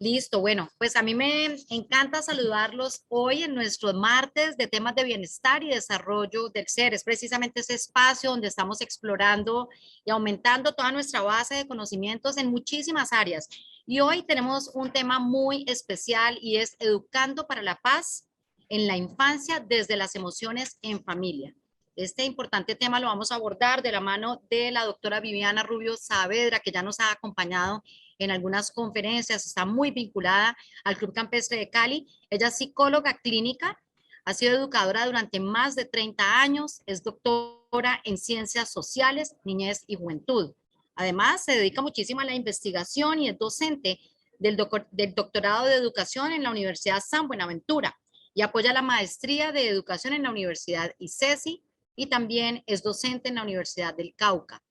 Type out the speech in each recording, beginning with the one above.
Listo, bueno, pues a mí me encanta saludarlos hoy en nuestros martes de temas de bienestar y desarrollo del ser. Es precisamente ese espacio donde estamos explorando y aumentando toda nuestra base de conocimientos en muchísimas áreas. Y hoy tenemos un tema muy especial y es educando para la paz en la infancia desde las emociones en familia. Este importante tema lo vamos a abordar de la mano de la doctora Viviana Rubio Saavedra, que ya nos ha acompañado en algunas conferencias, está muy vinculada al Club Campestre de Cali. Ella es psicóloga clínica, ha sido educadora durante más de 30 años, es doctora en ciencias sociales, niñez y juventud. Además, se dedica muchísimo a la investigación y es docente del doctorado de educación en la Universidad San Buenaventura y apoya la maestría de educación en la Universidad ICESI y también es docente en la Universidad del Cauca.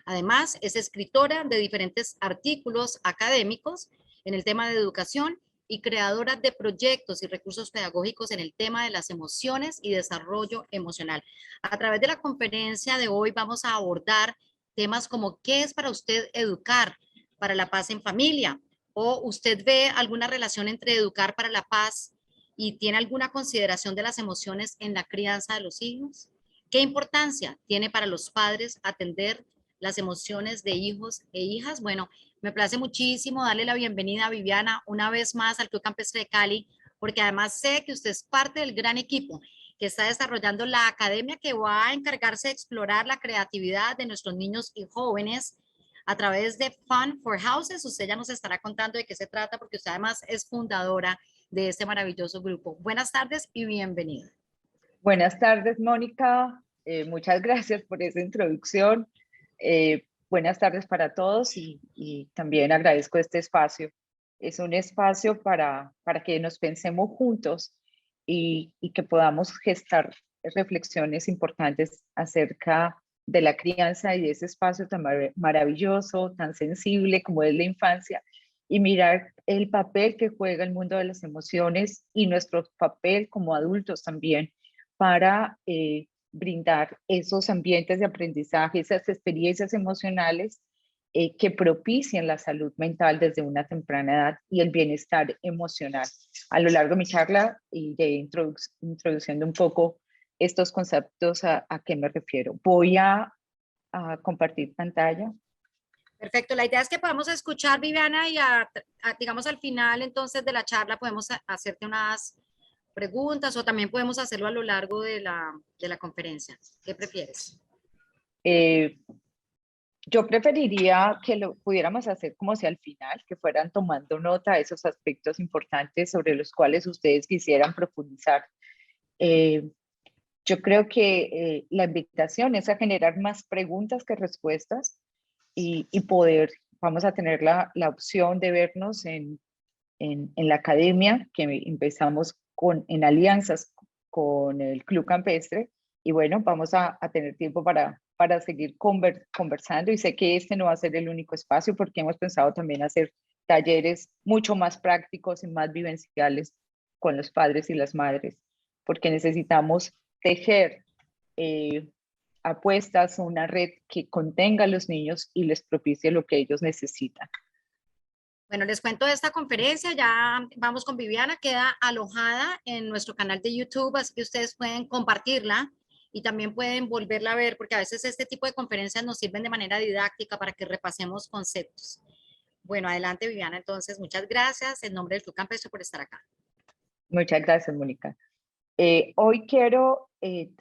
Además, es escritora de diferentes artículos académicos en el tema de educación y creadora de proyectos y recursos pedagógicos en el tema de las emociones y desarrollo emocional. A través de la conferencia de hoy vamos a abordar temas como ¿qué es para usted educar para la paz en familia? ¿O usted ve alguna relación entre educar para la paz y tiene alguna consideración de las emociones en la crianza de los hijos? ¿Qué importancia tiene para los padres atender las emociones de hijos e hijas? Bueno, me place muchísimo darle la bienvenida a Viviana una vez más al Club Campestre de Cali, porque además sé que usted es parte del gran equipo que está desarrollando la academia que va a encargarse de explorar la creatividad de nuestros niños y jóvenes a través de Fun for Houses. Usted ya nos estará contando de qué se trata, porque usted además es fundadora de este maravilloso grupo. Buenas tardes y bienvenida. Buenas tardes, Mónica. Muchas gracias por esa introducción. Buenas tardes para todos y también agradezco este espacio. Es un espacio para que nos pensemos juntos y que podamos gestar reflexiones importantes acerca de la crianza y de ese espacio tan maravilloso, tan sensible como es la infancia, y mirar el papel que juega el mundo de las emociones y nuestro papel como adultos también para brindar esos ambientes de aprendizaje, esas experiencias emocionales que propician la salud mental desde una temprana edad y el bienestar emocional. A lo largo de mi charla iré introduciendo un poco estos conceptos a qué me refiero. Voy a compartir pantalla. Perfecto, la idea es que podamos escuchar, Viviana, y digamos al final entonces de la charla podemos hacerte unas preguntas o también podemos hacerlo a lo largo de la conferencia. ¿Qué prefieres? Eh, Yo preferiría que lo pudiéramos hacer como si al final, que fueran tomando nota de esos aspectos importantes sobre los cuales ustedes quisieran profundizar. Eh, yo creo que la invitación es a generar más preguntas que respuestas y poder, vamos a tener la opción de vernos en la academia, que empezamos en alianzas con el Club Campestre, y bueno, vamos a tener tiempo para seguir conversando, y sé que este no va a ser el único espacio porque hemos pensado también hacer talleres mucho más prácticos y más vivenciales con los padres y las madres, porque necesitamos tejer apuestas, una red que contenga a los niños y les propicie lo que ellos necesitan. Bueno, les cuento de esta conferencia, ya vamos con Viviana, queda alojada en nuestro canal de YouTube, así que ustedes pueden compartirla y también pueden volverla a ver, porque a veces este tipo de conferencias nos sirven de manera didáctica para que repasemos conceptos. Bueno, adelante Viviana, entonces, muchas gracias en nombre del Club Campestre por estar acá. Muchas gracias, Mónica. Hoy quiero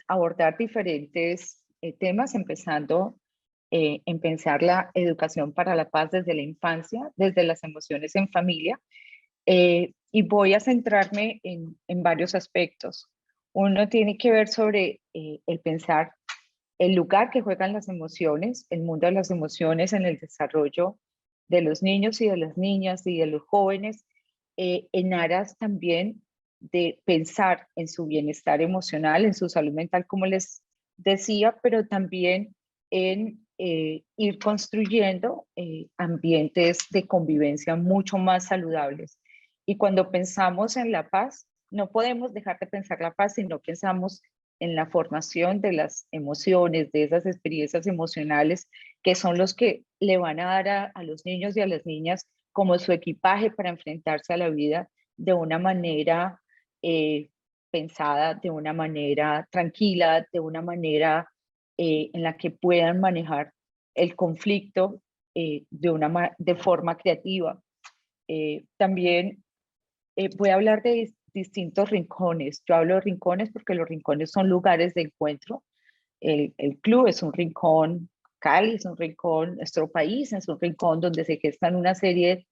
abordar diferentes temas, empezando en pensar la educación para la paz desde la infancia, desde las emociones en familia, y voy a centrarme en varios aspectos. Uno tiene que ver sobre el pensar el lugar que juegan las emociones, el mundo de las emociones en el desarrollo de los niños y de las niñas y de los jóvenes, en aras también de pensar en su bienestar emocional, en su salud mental, como les decía, pero también en ir construyendo ambientes de convivencia mucho más saludables. Y cuando pensamos en la paz, no podemos dejar de pensar la paz si no pensamos en la formación de las emociones, de esas experiencias emocionales que son los que le van a dar a los niños y a las niñas como su equipaje para enfrentarse a la vida de una manera pensada, de una manera tranquila, de una manera en la que puedan manejar el conflicto de forma creativa. También voy a hablar de distintos rincones. Yo hablo de rincones porque los rincones son lugares de encuentro. El club es un rincón, Cali es un rincón, nuestro país es un rincón donde se gestan una serie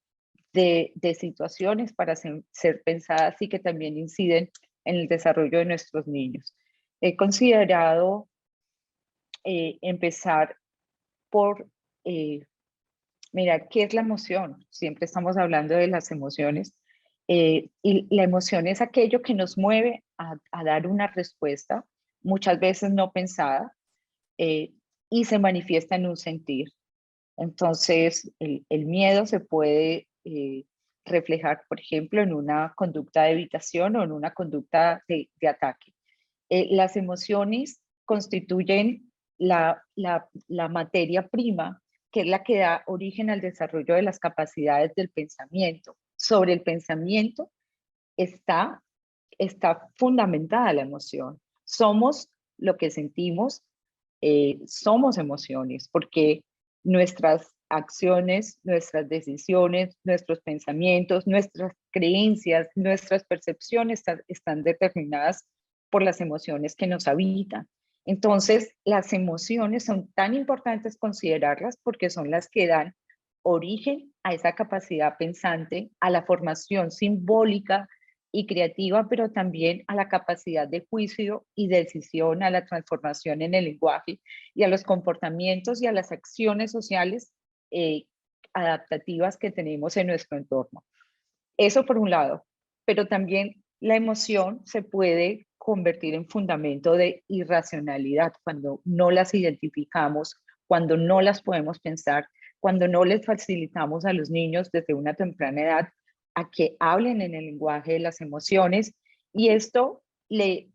de situaciones para ser pensadas y que también inciden en el desarrollo de nuestros niños. He considerado empezar por mirar qué es la emoción. Siempre estamos hablando de las emociones. Y la emoción es aquello que nos mueve a dar una respuesta, muchas veces no pensada, y se manifiesta en un sentir. Entonces, el miedo se puede reflejar, por ejemplo, en una conducta de evitación o en una conducta de ataque. Las emociones constituyen la materia prima, que es la que da origen al desarrollo de las capacidades del pensamiento. Sobre el pensamiento está fundamentada la emoción. Somos lo que sentimos, somos emociones, porque nuestras acciones, nuestras decisiones, nuestros pensamientos, nuestras creencias, nuestras percepciones están determinadas por las emociones que nos habitan. Entonces, las emociones son tan importantes considerarlas porque son las que dan origen a esa capacidad pensante, a la formación simbólica y creativa, pero también a la capacidad de juicio y decisión, a la transformación en el lenguaje y a los comportamientos y a las acciones sociales adaptativas que tenemos en nuestro entorno. Eso por un lado, pero también la emoción se puede convertir en fundamento de irracionalidad cuando no las identificamos, cuando no las podemos pensar, cuando no les facilitamos a los niños desde una temprana edad a que hablen en el lenguaje de las emociones, y esto le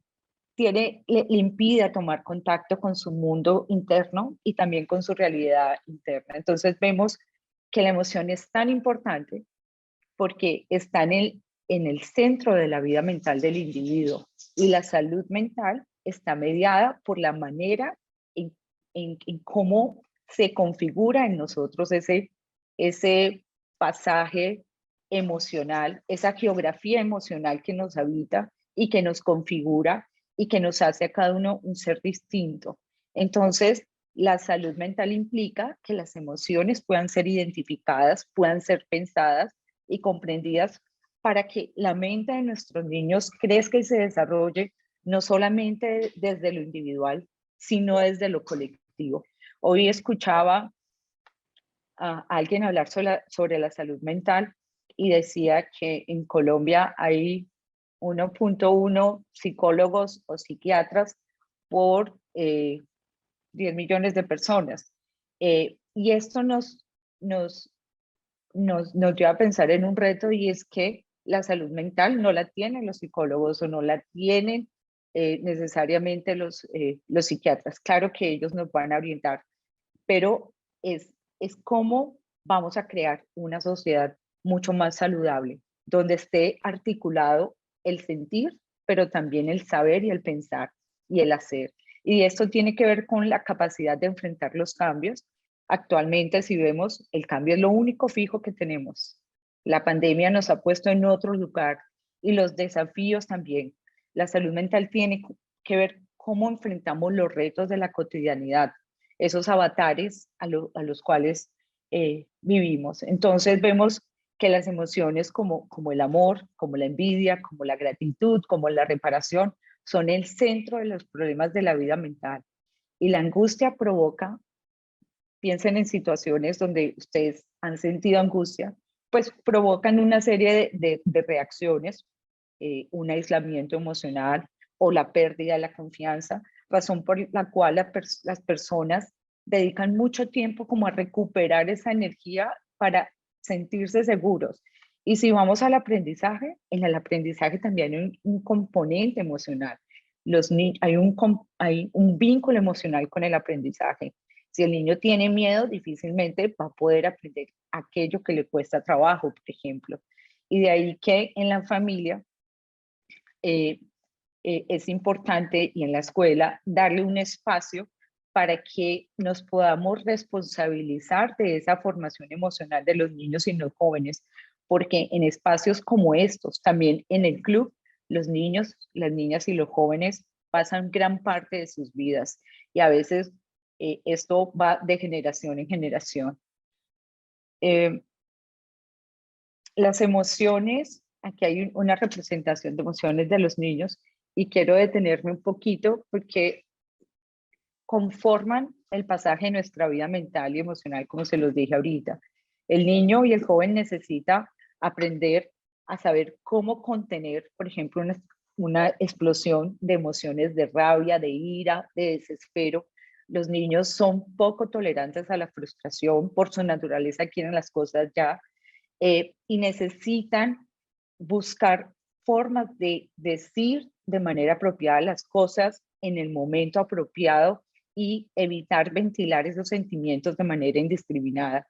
impide tomar contacto con su mundo interno y también con su realidad interna. Entonces vemos que la emoción es tan importante porque está en el centro de la vida mental del individuo, y la salud mental está mediada por la manera en cómo se configura en nosotros ese pasaje emocional, esa geografía emocional que nos habita y que nos configura y que nos hace a cada uno un ser distinto. Entonces, la salud mental implica que las emociones puedan ser identificadas, puedan ser pensadas y comprendidas para que la mente de nuestros niños crezca y se desarrolle no solamente desde lo individual, sino desde lo colectivo. Hoy escuchaba a alguien hablar sobre la salud mental y decía que en Colombia hay 1.1 psicólogos o psiquiatras por 10 millones de personas. Y esto nos lleva a pensar en un reto, y es que la salud mental no la tienen los psicólogos o no la tienen necesariamente los psiquiatras. Claro que ellos nos van a orientar, pero es cómo vamos a crear una sociedad mucho más saludable, donde esté articulado el sentir, pero también el saber y el pensar y el hacer. Y esto tiene que ver con la capacidad de enfrentar los cambios. Actualmente, si vemos, el cambio es lo único fijo que tenemos. La pandemia nos ha puesto en otro lugar y los desafíos también. La salud mental tiene que ver cómo enfrentamos los retos de la cotidianidad, esos avatares a los cuales vivimos. Entonces vemos que las emociones como el amor, como la envidia, como la gratitud, como la reparación, son el centro de los problemas de la vida mental. Y la angustia provoca, piensen en situaciones donde ustedes han sentido angustia, pues provocan una serie de reacciones, un aislamiento emocional o la pérdida de la confianza, razón por la cual las personas dedican mucho tiempo como a recuperar esa energía para sentirse seguros. Y si vamos al aprendizaje, en el aprendizaje también hay un componente emocional. Hay un vínculo emocional con el aprendizaje. Si el niño tiene miedo, difícilmente va a poder aprender aquello que le cuesta trabajo, por ejemplo. Y de ahí que en la familia es importante, y en la escuela, darle un espacio para que nos podamos responsabilizar de esa formación emocional de los niños y los jóvenes, porque en espacios como estos, también en el club, los niños, las niñas y los jóvenes pasan gran parte de sus vidas, y a veces esto va de generación en generación. Las emociones, aquí hay una representación de emociones de los niños, y quiero detenerme un poquito porque conforman el pasaje de nuestra vida mental y emocional, como se los dije ahorita. El niño y el joven necesita aprender a saber cómo contener, por ejemplo, una explosión de emociones de rabia, de ira, de desespero. Los niños son poco tolerantes a la frustración, por su naturaleza quieren las cosas ya, y necesitan buscar formas de decir de manera apropiada las cosas en el momento apropiado y evitar ventilar esos sentimientos de manera indiscriminada.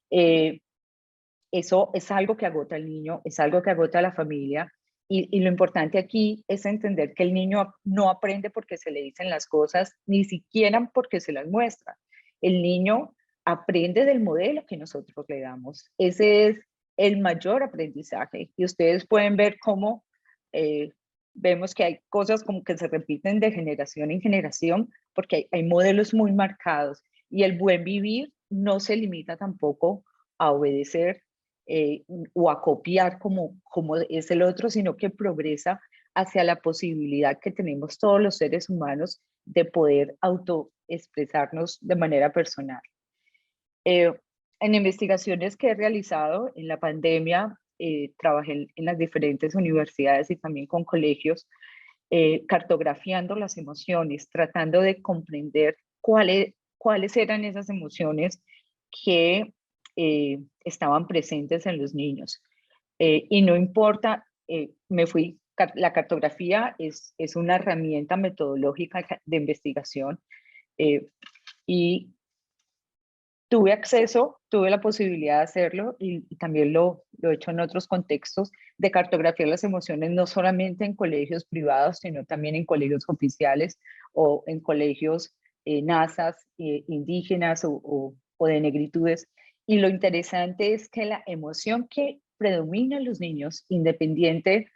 Eso es algo que agota al niño, es algo que agota a la familia, y lo importante aquí es entender que el niño no aprende porque se le dicen las cosas, ni siquiera porque se las muestra. El niño aprende del modelo que nosotros le damos. Ese es el mayor aprendizaje, y ustedes pueden ver cómo vemos que hay cosas como que se repiten de generación en generación, porque hay modelos muy marcados, y el buen vivir no se limita tampoco a obedecer o a copiar como es el otro, sino que progresa hacia la posibilidad que tenemos todos los seres humanos de poder autoexpresarnos de manera personal. En investigaciones que he realizado en la pandemia, trabajé en las diferentes universidades y también con colegios, cartografiando las emociones, tratando de comprender cuáles eran esas emociones que estaban presentes en los niños. Y no importa, la cartografía es una herramienta metodológica de investigación, y tuve la posibilidad de hacerlo, y también lo he hecho en otros contextos, de cartografiar las emociones, no solamente en colegios privados, sino también en colegios oficiales o en colegios nazas, indígenas o de negritudes. Y lo interesante es que la emoción que predomina en los niños, independiente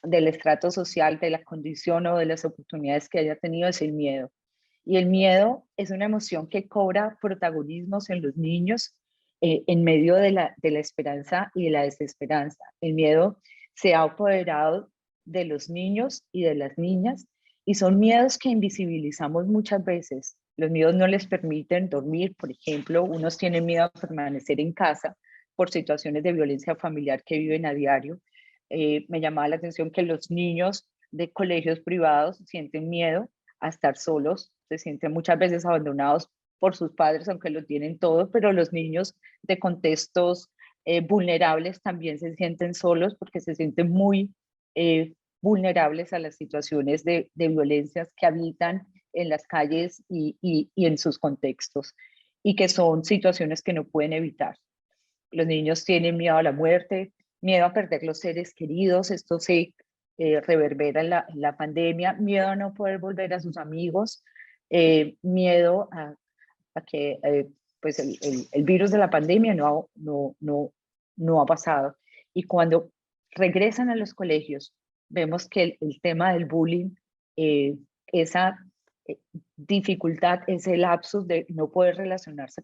del estrato social, de la condición o de las oportunidades que haya tenido, es el miedo. Y el miedo es una emoción que cobra protagonismos en los niños, en medio de la esperanza y de la desesperanza. El miedo se ha apoderado de los niños y de las niñas, y son miedos que invisibilizamos muchas veces. Los miedos no les permiten dormir, por ejemplo. Unos tienen miedo a permanecer en casa por situaciones de violencia familiar que viven a diario. Me llamaba la atención que los niños de colegios privados sienten miedo a estar solos, se sienten muchas veces abandonados por sus padres, aunque lo tienen todo, pero los niños de contextos vulnerables también se sienten solos porque se sienten muy vulnerables a las situaciones de violencias que habitan en las calles y en sus contextos, y que son situaciones que no pueden evitar. Los niños tienen miedo a la muerte, miedo a perder los seres queridos. Esto se reverbera en la pandemia, miedo a no poder volver a sus amigos, miedo a que pues el virus de la pandemia no ha pasado. Y cuando regresan a los colegios, vemos que el tema del bullying, esa dificultad, ese lapsus de no poder relacionarse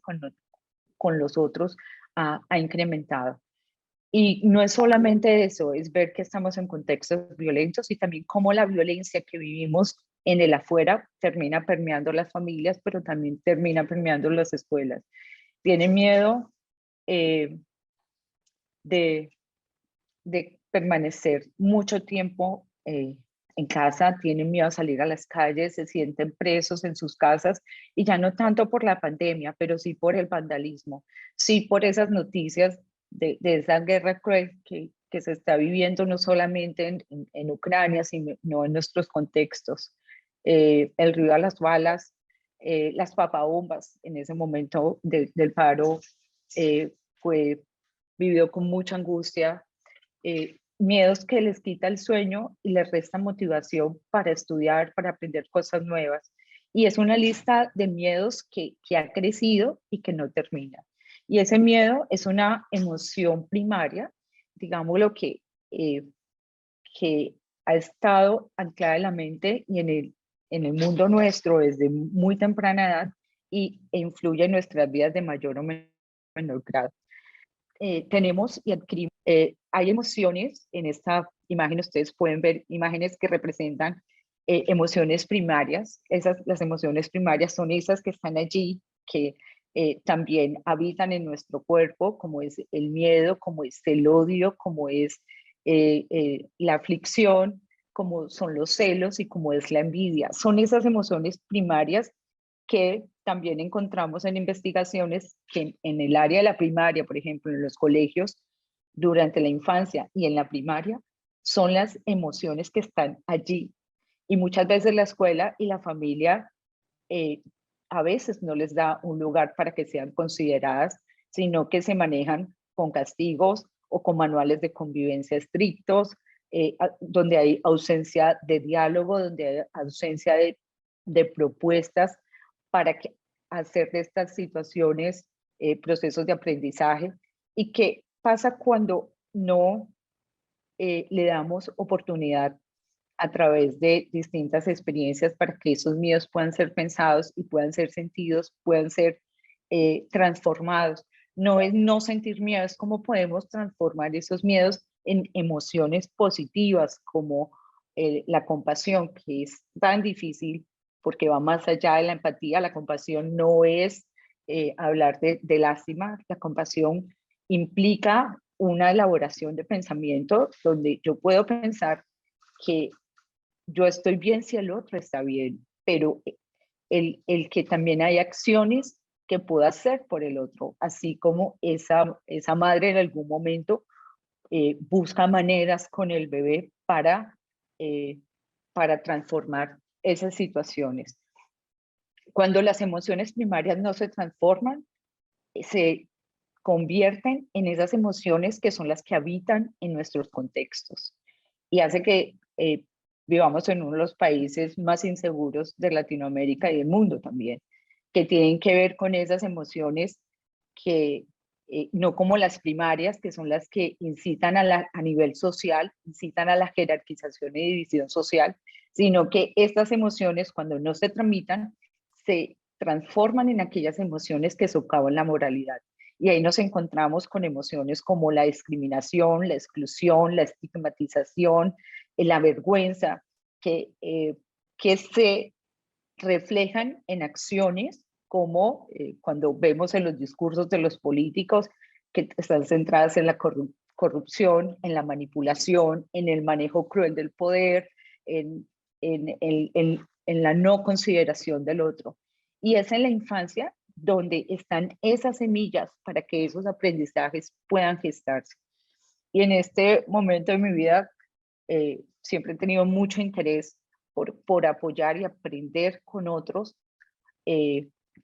con los otros, ha incrementado. Y no es solamente eso, es ver que estamos en contextos violentos, y también cómo la violencia que vivimos en el afuera termina permeando las familias, pero también termina permeando las escuelas. Tienen miedo de, de permanecer mucho tiempo en casa, tienen miedo a salir a las calles, se sienten presos en sus casas, y ya no tanto por la pandemia, pero sí por el vandalismo, sí por esas noticias de esa guerra cruel que se está viviendo no solamente en Ucrania, sino en nuestros contextos. El río a las balas, las papabombas en ese momento del paro, fue vivido con mucha angustia, miedos que les quita el sueño y les resta motivación para estudiar, para aprender cosas nuevas. Y es una lista de miedos que ha crecido y que no termina. Y ese miedo es una emoción primaria, digámoslo, que ha estado anclada en la mente y en el mundo nuestro desde muy temprana edad e influye en nuestras vidas de mayor o menor grado. Tenemos y adquirimos, hay emociones en esta imagen, ustedes pueden ver imágenes que representan emociones primarias. Las emociones primarias son esas que están allí, que también habitan en nuestro cuerpo, como es el miedo, como es el odio, como es la aflicción, como son los celos y como es la envidia. Son esas emociones primarias que también encontramos en investigaciones que en el área de la primaria, por ejemplo, en los colegios, durante la infancia y en la primaria, son las emociones que están allí. Y muchas veces la escuela y la familia a veces no les da un lugar para que sean consideradas, sino que se manejan con castigos o con manuales de convivencia estrictos, donde hay ausencia de diálogo, donde hay ausencia de propuestas para hacer de estas situaciones procesos de aprendizaje. ¿Y qué pasa cuando no le damos oportunidad a través de distintas experiencias para que esos miedos puedan ser pensados y puedan ser sentidos, puedan ser transformados? No es no sentir miedo, es cómo podemos transformar esos miedos en emociones positivas, como la compasión, que es tan difícil porque va más allá de la empatía. La compasión no es hablar de lástima. La compasión implica una elaboración de pensamiento donde yo puedo pensar que yo estoy bien si el otro está bien, pero el que también hay acciones que puedo hacer por el otro, así como esa madre en algún momento busca maneras con el bebé eh, para transformar esas situaciones. Cuando las emociones primarias no se transforman, se convierten en esas emociones que son las que habitan en nuestros contextos y hace que vivamos en uno de los países más inseguros de Latinoamérica y del mundo también, que tienen que ver con esas emociones que no como las primarias, que son las que incitan a nivel social, incitan a la jerarquización y división social, sino que estas emociones, cuando no se tramitan, se transforman en aquellas emociones que socavan la moralidad. Y ahí nos encontramos con emociones como la discriminación, la exclusión, la estigmatización, la vergüenza, que se reflejan en acciones como cuando vemos en los discursos de los políticos que están centradas en la corrupción, en la manipulación, en el manejo cruel del poder, en la no consideración del otro. Y es en la infancia donde están esas semillas para que esos aprendizajes puedan gestarse. Y en este momento de mi vida siempre he tenido mucho interés por apoyar y aprender con otros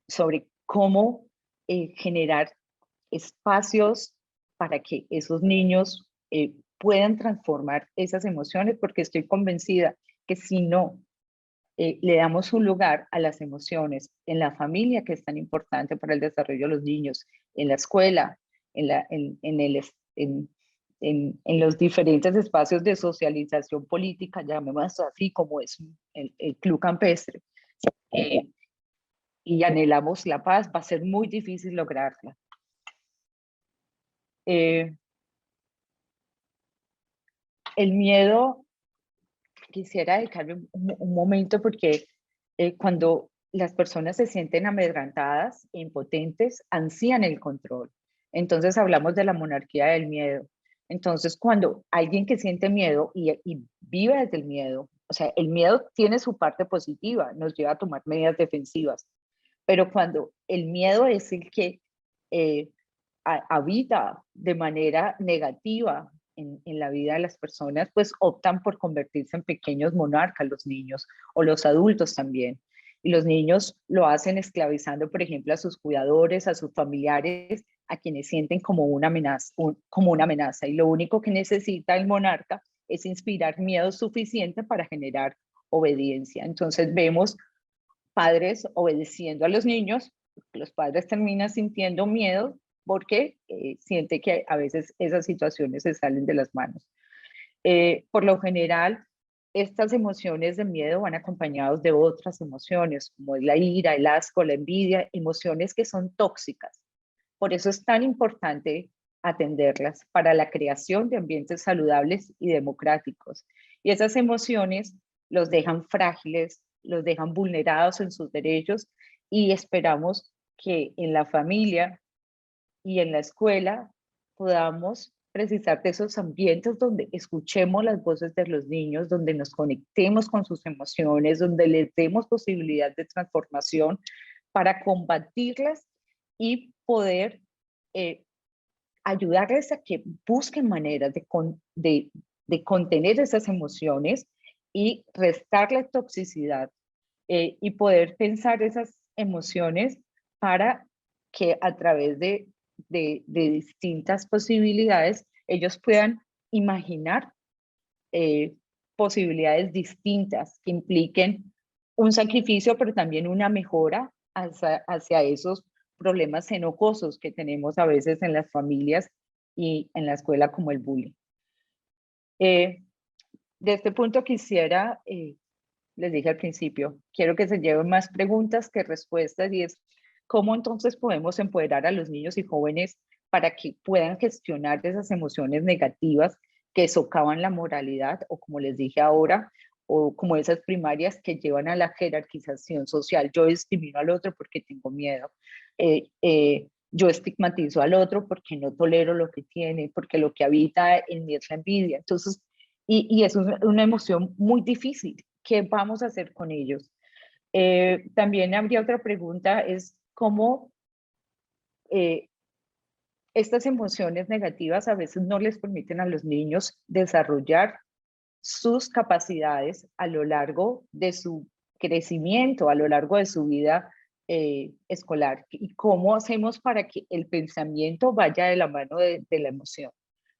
sobre cómo generar espacios para que esos niños puedan transformar esas emociones, porque estoy convencida que si no le damos un lugar a las emociones en la familia, que es tan importante para el desarrollo de los niños, en la escuela, en los diferentes espacios de socialización política, llamémoslo así, como es el Club Campestre, y anhelamos la paz, va a ser muy difícil lograrla. El miedo, quisiera dedicarme un momento porque cuando las personas se sienten amedrentadas, impotentes, ansían el control. Entonces hablamos de la monarquía del miedo. Entonces cuando alguien que siente miedo y vive desde el miedo, o sea, el miedo tiene su parte positiva, nos lleva a tomar medidas defensivas, pero cuando el miedo es el que habita de manera negativa en la vida de las personas, pues optan por convertirse en pequeños monarcas, los niños o los adultos también. Y los niños lo hacen esclavizando, por ejemplo, a sus cuidadores, a sus familiares, a quienes sienten como una amenaza, como una amenaza. Y lo único que necesita el monarca es inspirar miedo suficiente para generar obediencia. Entonces vemos padres obedeciendo a los niños, los padres terminan sintiendo miedo porque siente que a veces esas situaciones se salen de las manos. Por lo general, estas emociones de miedo van acompañados de otras emociones, como es la ira, el asco, la envidia, emociones que son tóxicas. Por eso es tan importante atenderlas para la creación de ambientes saludables y democráticos. Y esas emociones los dejan frágiles, los dejan vulnerados en sus derechos y esperamos que en la familia y en la escuela podamos precisar de esos ambientes donde escuchemos las voces de los niños, donde nos conectemos con sus emociones, donde les demos posibilidad de transformación para combatirlas y poder ayudarles a que busquen maneras de contener esas emociones y restarle toxicidad y poder pensar esas emociones para que a través de distintas posibilidades ellos puedan imaginar posibilidades distintas que impliquen un sacrificio, pero también una mejora hacia esos problemas enojosos que tenemos a veces en las familias y en la escuela, como el bullying. De este punto quisiera, les dije al principio, quiero que se lleven más preguntas que respuestas, y es cómo entonces podemos empoderar a los niños y jóvenes para que puedan gestionar esas emociones negativas que socavan la moralidad, o como les dije ahora, o como esas primarias que llevan a la jerarquización social. Yo discrimino al otro porque tengo miedo. Yo estigmatizo al otro porque no tolero lo que tiene, porque lo que habita en mí es la envidia. Entonces, y es una emoción muy difícil. ¿Qué vamos a hacer con ellos? También habría otra pregunta, es cómo estas emociones negativas a veces no les permiten a los niños desarrollar sus capacidades a lo largo de su crecimiento, a lo largo de su vida escolar. ¿Y cómo hacemos para que el pensamiento vaya de la mano de la emoción?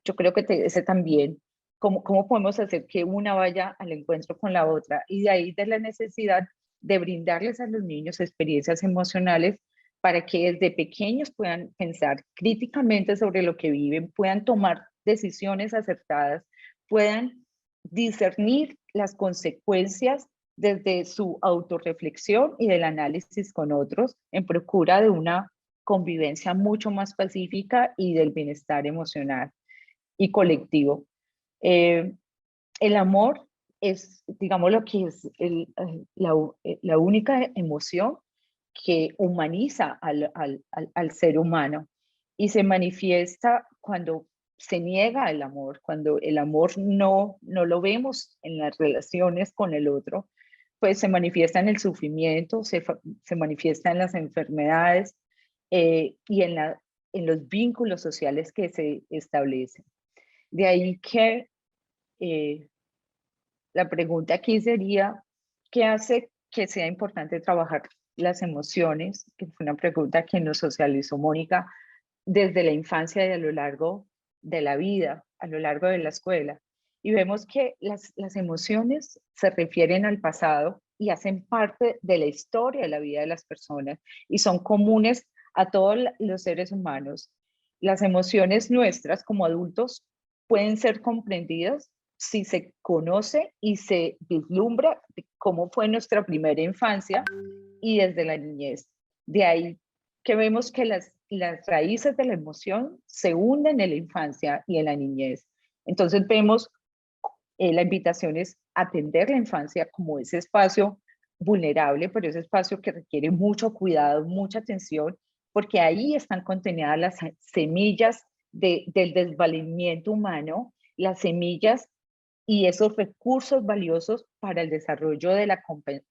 Yo creo que ese también, ¿cómo podemos hacer que una vaya al encuentro con la otra? Y de ahí de la necesidad de brindarles a los niños experiencias emocionales para que desde pequeños puedan pensar críticamente sobre lo que viven, puedan tomar decisiones acertadas, puedan discernir las consecuencias desde su autorreflexión y del análisis con otros en procura de una convivencia mucho más pacífica y del bienestar emocional y colectivo. El amor es, digamos, lo que es la única emoción que humaniza al ser humano y se manifiesta cuando se niega el amor, cuando el amor no lo vemos en las relaciones con el otro, pues se manifiesta en el sufrimiento, se manifiesta en las enfermedades y en los vínculos sociales que se establecen. De ahí que eh, la pregunta aquí sería, ¿qué hace que sea importante trabajar las emociones? Que fue una pregunta que nos socializó Mónica desde la infancia y a lo largo de la vida, a lo largo de la escuela. Y vemos que las emociones se refieren al pasado y hacen parte de la historia de la vida de las personas y son comunes a todos los seres humanos. Las emociones nuestras como adultos pueden ser comprendidas si se conoce y se vislumbra cómo fue nuestra primera infancia y desde la niñez. De ahí que vemos que las raíces de la emoción se hunden en la infancia y en la niñez. Entonces vemos la invitación es atender la infancia como ese espacio vulnerable, pero ese espacio que requiere mucho cuidado, mucha atención, porque ahí están contenidas las semillas del desvalimiento humano, las semillas y esos recursos valiosos para el desarrollo de la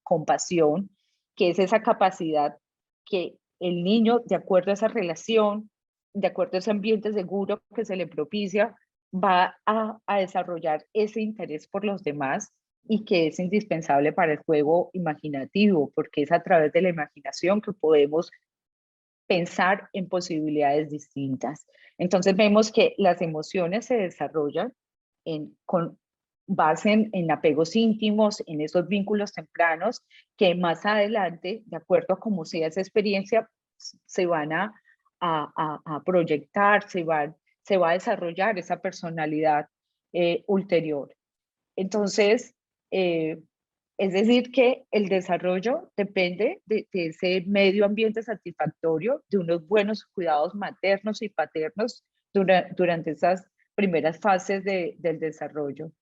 compasión, que es esa capacidad que el niño, de acuerdo a esa relación, de acuerdo a ese ambiente seguro que se le propicia, va a desarrollar ese interés por los demás y que es indispensable para el juego imaginativo, porque es a través de la imaginación que podemos pensar en posibilidades distintas. Entonces vemos que las emociones se desarrollan con base en apegos íntimos, en esos vínculos tempranos, que más adelante, de acuerdo a cómo sea esa experiencia, se van a proyectar, se va a desarrollar esa personalidad ulterior. Entonces, es decir, que el desarrollo depende de ese medio ambiente satisfactorio, de unos buenos cuidados maternos y paternos durante esas primeras fases del desarrollo.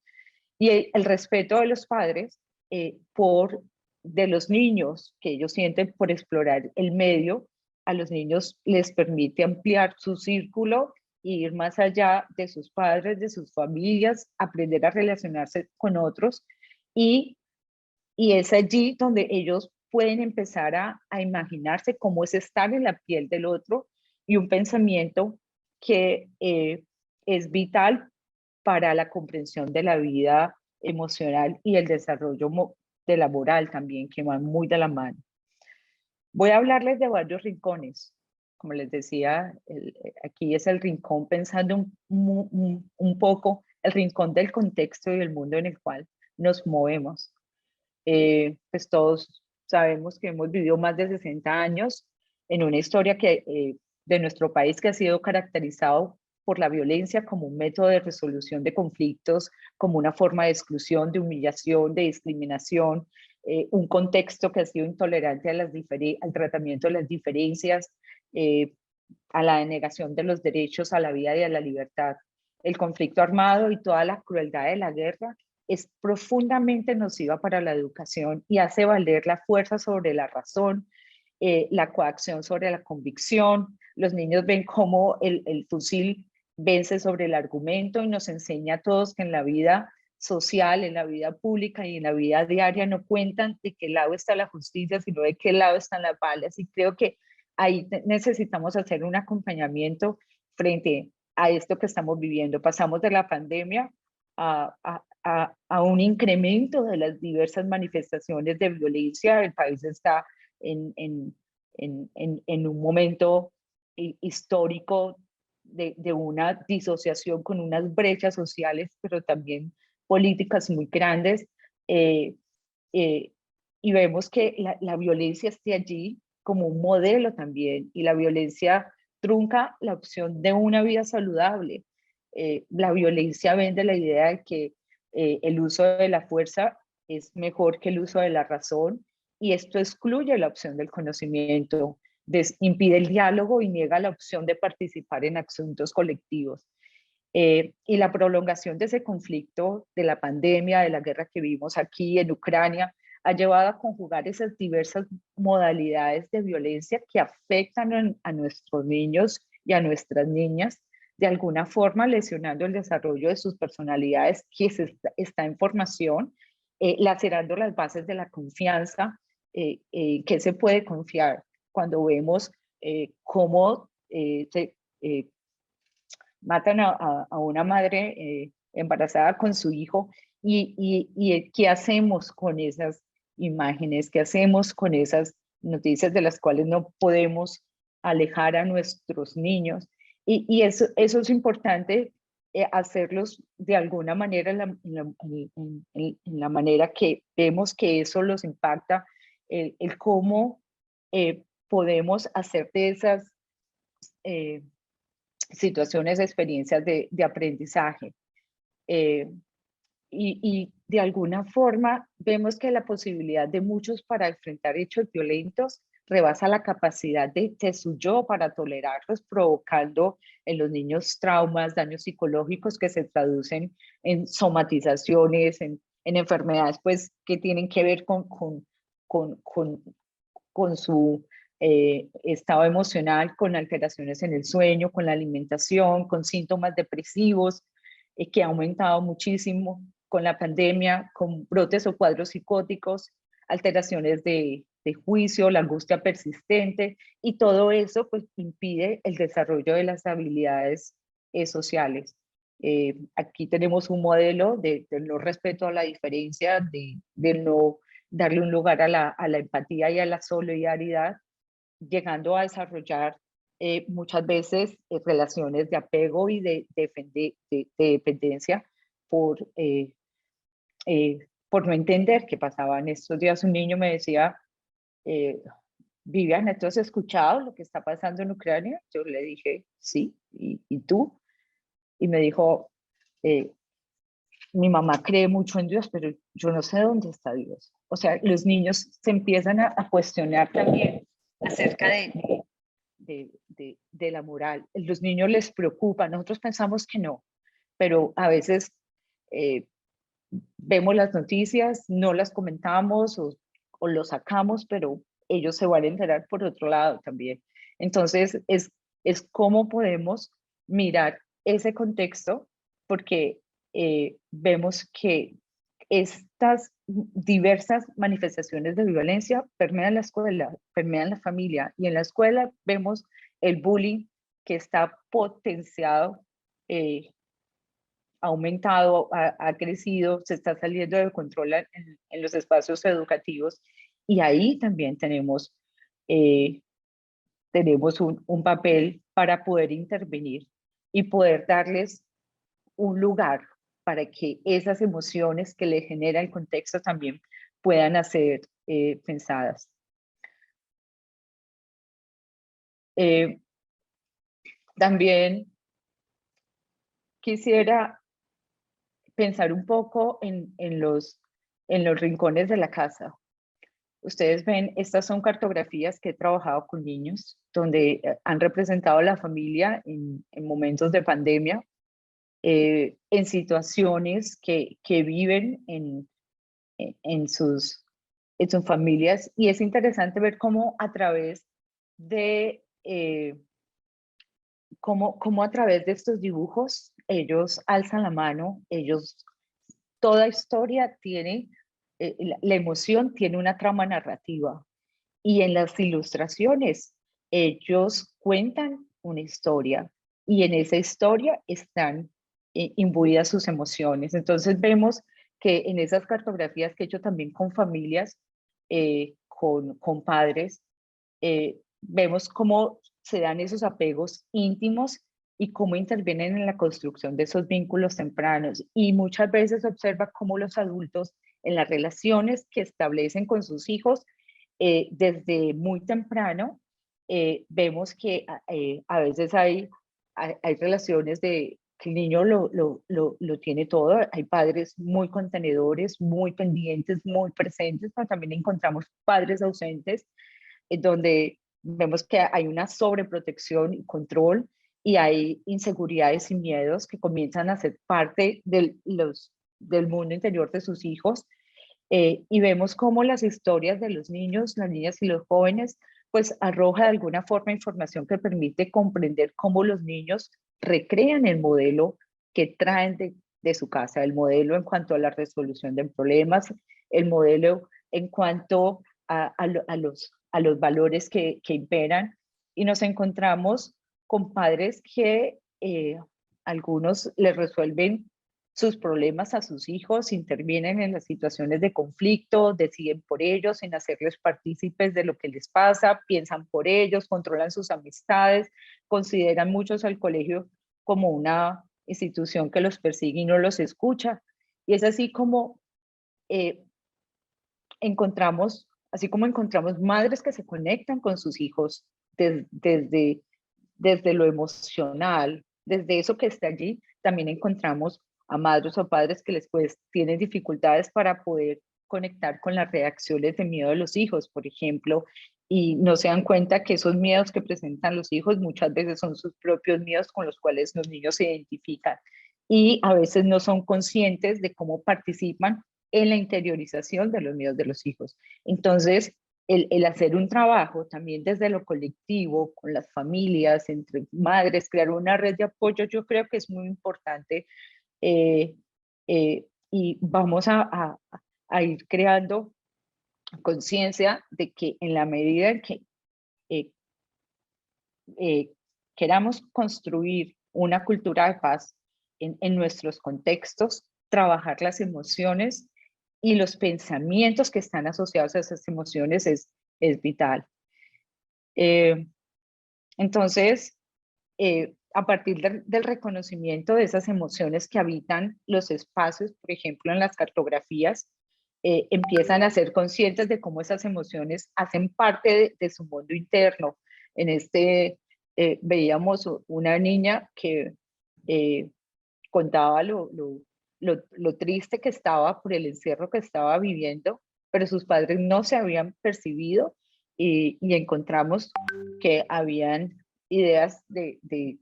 Y el respeto de los padres de los niños que ellos sienten por explorar el medio, a los niños les permite ampliar su círculo e ir más allá de sus padres, de sus familias, aprender a relacionarse con otros y es allí donde ellos pueden empezar a imaginarse cómo es estar en la piel del otro y un pensamiento que es vital para la comprensión de la vida emocional y el desarrollo de la moral también, que van muy de la mano. Voy a hablarles de varios rincones. Como les decía, aquí es el rincón pensando un poco, el rincón del contexto y del mundo en el cual nos movemos. Pues todos sabemos que hemos vivido más de 60 años en una historia de nuestro país que ha sido caracterizado por la violencia como un método de resolución de conflictos, como una forma de exclusión, de humillación, de discriminación, un contexto que ha sido intolerante al tratamiento de las diferencias, a la denegación de los derechos a la vida y a la libertad. El conflicto armado y toda la crueldad de la guerra es profundamente nociva para la educación y hace valer la fuerza sobre la razón, la coacción sobre la convicción. Los niños ven cómo el fusil vence sobre el argumento y nos enseña a todos que en la vida social, en la vida pública y en la vida diaria no cuentan de qué lado está la justicia, sino de qué lado están las balas. Y creo que ahí necesitamos hacer un acompañamiento frente a esto que estamos viviendo. Pasamos de la pandemia a un incremento de las diversas manifestaciones de violencia. El país está en un momento histórico de una disociación con unas brechas sociales, pero también políticas muy grandes. Y vemos que la violencia esté allí como un modelo también, y la violencia trunca la opción de una vida saludable. La violencia vende la idea de que el uso de la fuerza es mejor que el uso de la razón, y esto excluye la opción del conocimiento, impide el diálogo y niega la opción de participar en asuntos colectivos. Y la prolongación de ese conflicto, de la pandemia, de la guerra que vimos aquí en Ucrania, ha llevado a conjugar esas diversas modalidades de violencia que afectan a nuestros niños y a nuestras niñas, de alguna forma lesionando el desarrollo de sus personalidades, que está en formación, lacerando las bases de la confianza. ¿Qué se puede confiar cuando vemos cómo matan a una madre embarazada con su hijo y qué hacemos con esas imágenes, qué hacemos con esas noticias de las cuales no podemos alejar a nuestros niños? Y eso es importante hacerlos de alguna manera en la manera que vemos que eso los impacta, el cómo podemos hacer de esas situaciones, experiencias de aprendizaje. Y de alguna forma vemos que la posibilidad de muchos para enfrentar hechos violentos rebasa la capacidad de su yo para tolerarlos, provocando en los niños traumas, daños psicológicos que se traducen en somatizaciones, en enfermedades pues, que tienen que ver con su estado emocional, con alteraciones en el sueño, con la alimentación, con síntomas depresivos, que ha aumentado muchísimo con la pandemia, con brotes o cuadros psicóticos, alteraciones de juicio, la angustia persistente, y todo eso pues impide el desarrollo de las habilidades sociales. Aquí tenemos un modelo de no respeto a la diferencia, de no darle un lugar a la empatía y a la solidaridad, llegando a desarrollar muchas veces relaciones de apego y de dependencia por, por no entender qué pasaba. En estos días un niño me decía, Viviana, ¿tú has escuchado lo que está pasando en Ucrania? Yo le dije, sí, ¿y tú? Y me dijo, mi mamá cree mucho en Dios, pero yo no sé dónde está Dios. O sea, los niños se empiezan a cuestionar también acerca de la moral. Los niños les preocupa, nosotros pensamos que no, pero a veces vemos las noticias, no las comentamos o lo sacamos, pero ellos se van a enterar por otro lado también. Entonces, es cómo podemos mirar ese contexto, porque vemos que estas diversas manifestaciones de violencia permean la escuela, permean la familia, y en la escuela vemos el bullying que está potenciado, ha aumentado, ha crecido, se está saliendo de control en los espacios educativos, y ahí también tenemos un papel para poder intervenir y poder darles un lugar para que esas emociones que le genera el contexto también puedan ser pensadas. También quisiera pensar un poco en los rincones de la casa. Ustedes ven, estas son cartografías que he trabajado con niños, donde han representado a la familia en momentos de pandemia, en situaciones que viven en sus familias, y es interesante ver cómo a través de cómo a través de estos dibujos ellos alzan la mano, toda historia tiene, la emoción tiene una trama narrativa, y en las ilustraciones ellos cuentan una historia, y en esa historia están imbuidas sus emociones. Entonces vemos que en esas cartografías que he hecho también con familias, con padres, vemos cómo se dan esos apegos íntimos y cómo intervienen en la construcción de esos vínculos tempranos. Y muchas veces observa cómo los adultos en las relaciones que establecen con sus hijos desde muy temprano, vemos que a veces hay relaciones de que el niño lo tiene todo. Hay padres muy contenedores, muy pendientes, muy presentes, pero también encontramos padres ausentes, donde vemos que hay una sobreprotección y control, y hay inseguridades y miedos que comienzan a ser parte del mundo interior de sus hijos. Y vemos cómo las historias de los niños, las niñas y los jóvenes, pues arroja de alguna forma información que permite comprender cómo los niños recrean el modelo que traen de su casa, el modelo en cuanto a la resolución de problemas, el modelo en cuanto a los valores que imperan. Y nos encontramos con padres que algunos les resuelven sus problemas a sus hijos, intervienen en las situaciones de conflicto, deciden por ellos, en hacerles partícipes de lo que les pasa, piensan por ellos, controlan sus amistades, consideran muchos al colegio como una institución que los persigue y no los escucha. Y es así como así como encontramos madres que se conectan con sus hijos desde lo emocional, desde eso que está allí, también encontramos a madres o padres que tienen dificultades para poder conectar con las reacciones de miedo de los hijos, por ejemplo, y no se dan cuenta que esos miedos que presentan los hijos muchas veces son sus propios miedos con los cuales los niños se identifican, y a veces no son conscientes de cómo participan en la interiorización de los miedos de los hijos. Entonces, el hacer un trabajo también desde lo colectivo, con las familias, entre madres, crear una red de apoyo, yo creo que es muy importante, y vamos a ir creando conciencia de que en la medida en que eh, queramos construir una cultura de paz en nuestros contextos, trabajar las emociones y los pensamientos que están asociados a esas emociones es vital. Eh, entonces, a partir del reconocimiento de esas emociones que habitan los espacios, por ejemplo, en las cartografías, empiezan a ser conscientes de cómo esas emociones hacen parte de su mundo interno. En veíamos una niña que contaba lo triste que estaba por el encierro que estaba viviendo, pero sus padres no se habían percibido y encontramos que habían ideas de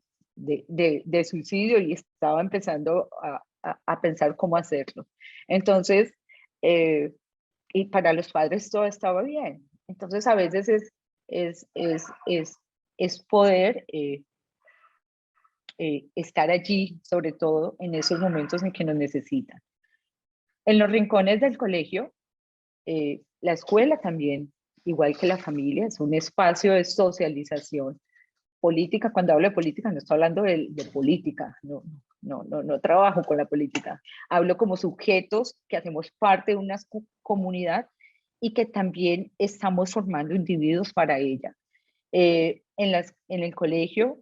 suicidio y estaba empezando a pensar cómo hacerlo. Entonces, y para los padres todo estaba bien. Entonces, a veces es poder estar allí, sobre todo en esos momentos en que nos necesitan. En los rincones del colegio, la escuela también, igual que la familia, es un espacio de socialización política. Cuando hablo de política no estoy hablando de política, no trabajo con la política. Hablo como sujetos que hacemos parte de una comunidad y que también estamos formando individuos para ella. En el colegio,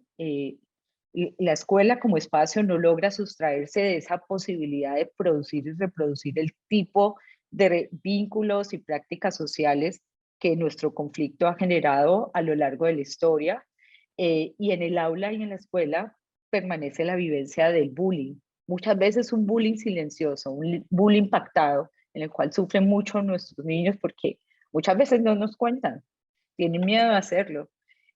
la escuela como espacio no logra sustraerse de esa posibilidad de producir y reproducir el tipo de vínculos y prácticas sociales que nuestro conflicto ha generado a lo largo de la historia. Y en el aula y en la escuela permanece la vivencia del bullying. Muchas veces un bullying silencioso, un bullying pactado, en el cual sufren mucho nuestros niños porque muchas veces no nos cuentan, tienen miedo de hacerlo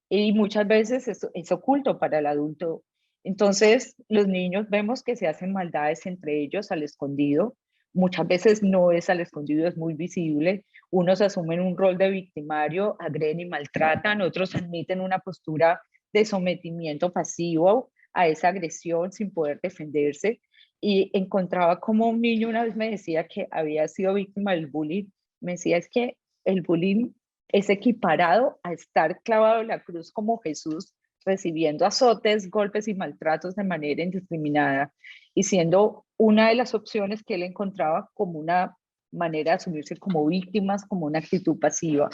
y muchas veces es oculto para el adulto. Entonces, los niños vemos que se hacen maldades entre ellos al escondido. Muchas veces no es al escondido, es muy visible. Unos asumen un rol de victimario, agreden y maltratan, otros admiten una postura de sometimiento pasivo a esa agresión sin poder defenderse. Y encontraba como un niño una vez me decía que había sido víctima del bullying. Me decía, es que el bullying es equiparado a estar clavado en la cruz como Jesús, recibiendo azotes, golpes y maltratos de manera indiscriminada y siendo una de las opciones que él encontraba como una manera de asumirse como víctimas, como una actitud pasiva,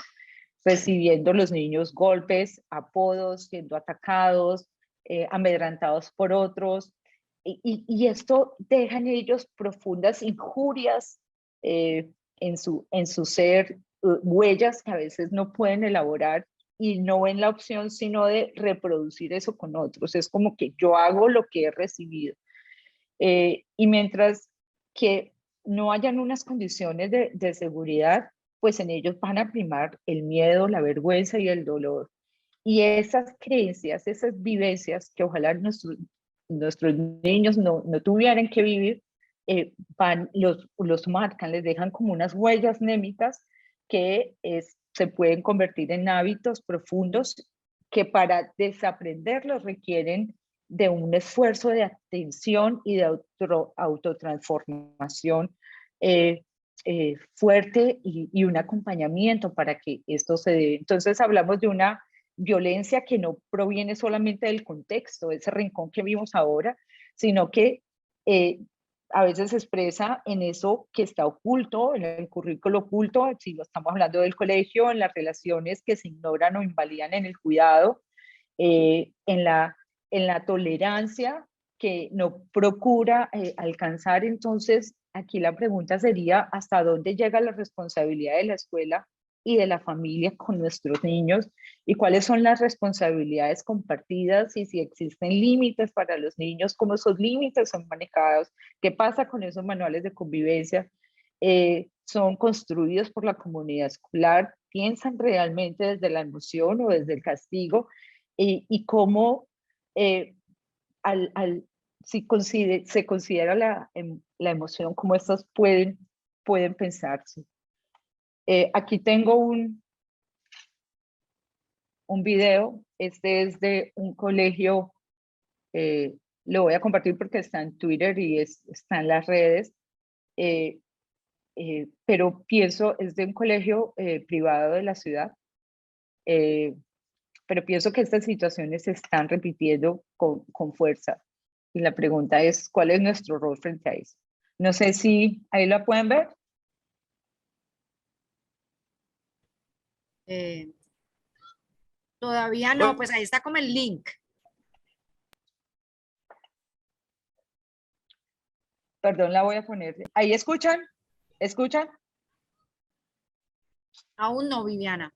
recibiendo los niños golpes, apodos, siendo atacados, amedrantados por otros. Y esto deja en ellos profundas injurias en su ser, huellas que a veces no pueden elaborar y no ven la opción sino de reproducir eso con otros. Es como que yo hago lo que he recibido. Y mientras que no hayan unas condiciones de seguridad, pues en ellos van a primar el miedo, la vergüenza y el dolor. Y esas creencias, esas vivencias que ojalá nuestros niños no tuvieran que vivir, los marcan, les dejan como unas huellas némicas que se pueden convertir en hábitos profundos que para desaprenderlos requieren de un esfuerzo de atención y de autotransformación fuerte y un acompañamiento para que esto se dé. Entonces hablamos de una violencia que no proviene solamente del contexto, de ese rincón que vimos ahora, sino que a veces se expresa en eso que está oculto, en el currículo oculto, si lo estamos hablando del colegio, en las relaciones que se ignoran o invalidan en el cuidado, en la tolerancia que no procura alcanzar. Entonces, aquí la pregunta sería, ¿hasta dónde llega la responsabilidad de la escuela y de la familia con nuestros niños? ¿Y cuáles son las responsabilidades compartidas? Y si existen límites para los niños, ¿cómo esos límites son manejados? ¿Qué pasa con esos manuales de convivencia? ¿Son construidos por la comunidad escolar? ¿Piensan realmente desde la emoción o desde el castigo? Y cómo si se considera la emoción, cómo estas pueden pensarse. Aquí tengo un video, este es de un colegio, lo voy a compartir porque está en Twitter y está en las redes, pero pienso, es de un colegio privado de la ciudad, pero pienso que estas situaciones se están repitiendo con fuerza. Y la pregunta es, ¿cuál es nuestro rol frente a eso? No sé si ahí lo pueden ver. Eh, Todavía no, pues ahí está como el link. Perdón, la voy a poner. ¿Ahí escuchan? ¿Escuchan? Aún no, Viviana.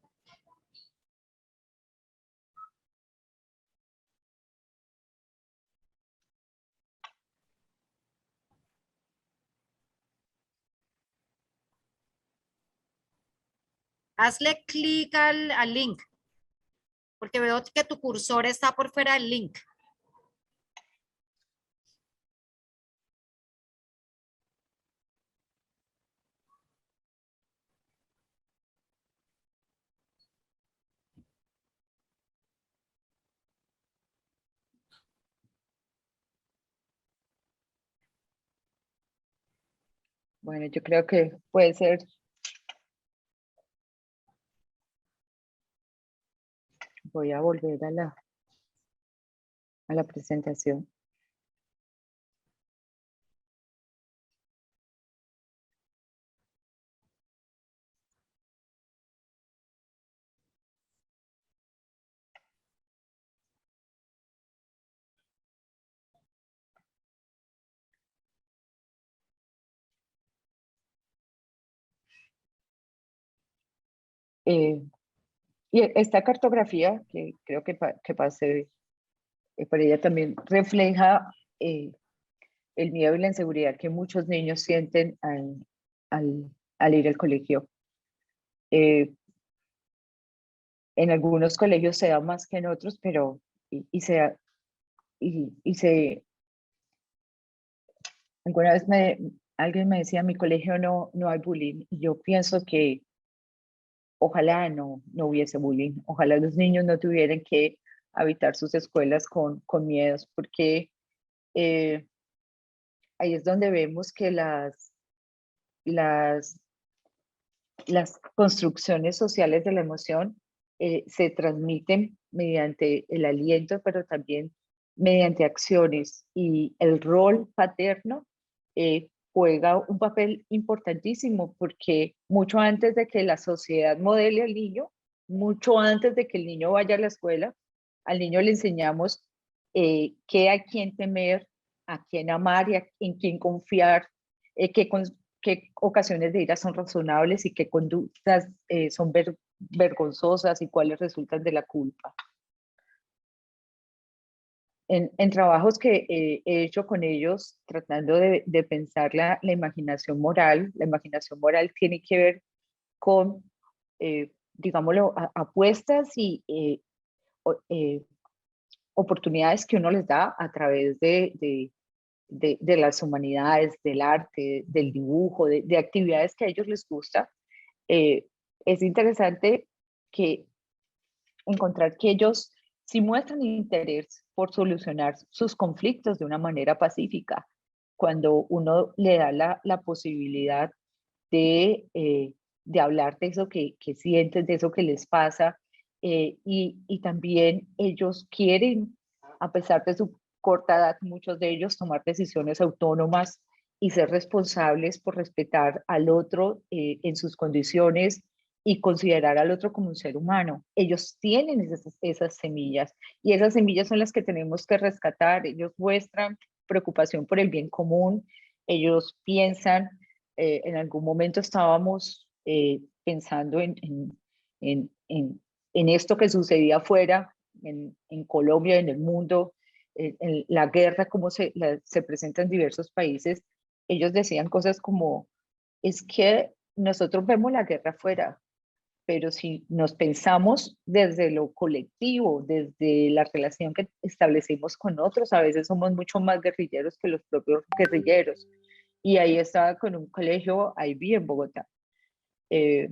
Hazle clic al link, porque veo que tu cursor está por fuera del link. Bueno, yo creo que puede ser. Voy a volver a la presentación. Eh, y esta cartografía, que creo que pasé por ella, también refleja el miedo y la inseguridad que muchos niños sienten al ir al colegio. Eh, en algunos colegios se da más que en otros, pero y se alguna vez alguien me decía, en mi colegio no hay bullying, y yo pienso que ojalá no hubiese bullying, ojalá los niños no tuvieran que habitar sus escuelas con miedos, porque eh, ahí es donde vemos que las, las construcciones sociales de la emoción se transmiten mediante el aliento, pero también mediante acciones, y el rol paterno juega un papel importantísimo, porque mucho antes de que la sociedad modele al niño, mucho antes de que el niño vaya a la escuela, al niño le enseñamos qué a quién temer, a quién amar y en quién confiar, qué ocasiones de ira son razonables y qué conductas son vergonzosas y cuáles resultan de la culpa. En trabajos que he hecho con ellos, tratando de pensar la imaginación moral tiene que ver con, digámoslo, apuestas y oportunidades que uno les da a través de las humanidades, del arte, del dibujo, de actividades que a ellos les gusta. Es interesante que encontrar que ellos sí muestran interés por solucionar sus conflictos de una manera pacífica, cuando uno le da la posibilidad de hablar de eso que sienten, de eso que les pasa, y también ellos quieren, a pesar de su corta edad, muchos de ellos tomar decisiones autónomas y ser responsables por respetar al otro en sus condiciones y considerar al otro como un ser humano. Ellos tienen esas semillas, y esas semillas son las que tenemos que rescatar. Ellos muestran preocupación por el bien común, ellos piensan, en algún momento estábamos pensando en esto que sucedía afuera, en Colombia, en el mundo, en la guerra, cómo se presenta en diversos países. Ellos decían cosas como, es que nosotros vemos la guerra afuera, pero si nos pensamos desde lo colectivo, desde la relación que establecemos con otros, a veces somos mucho más guerrilleros que los propios guerrilleros. Y ahí estaba con un colegio IB en Bogotá. Eh,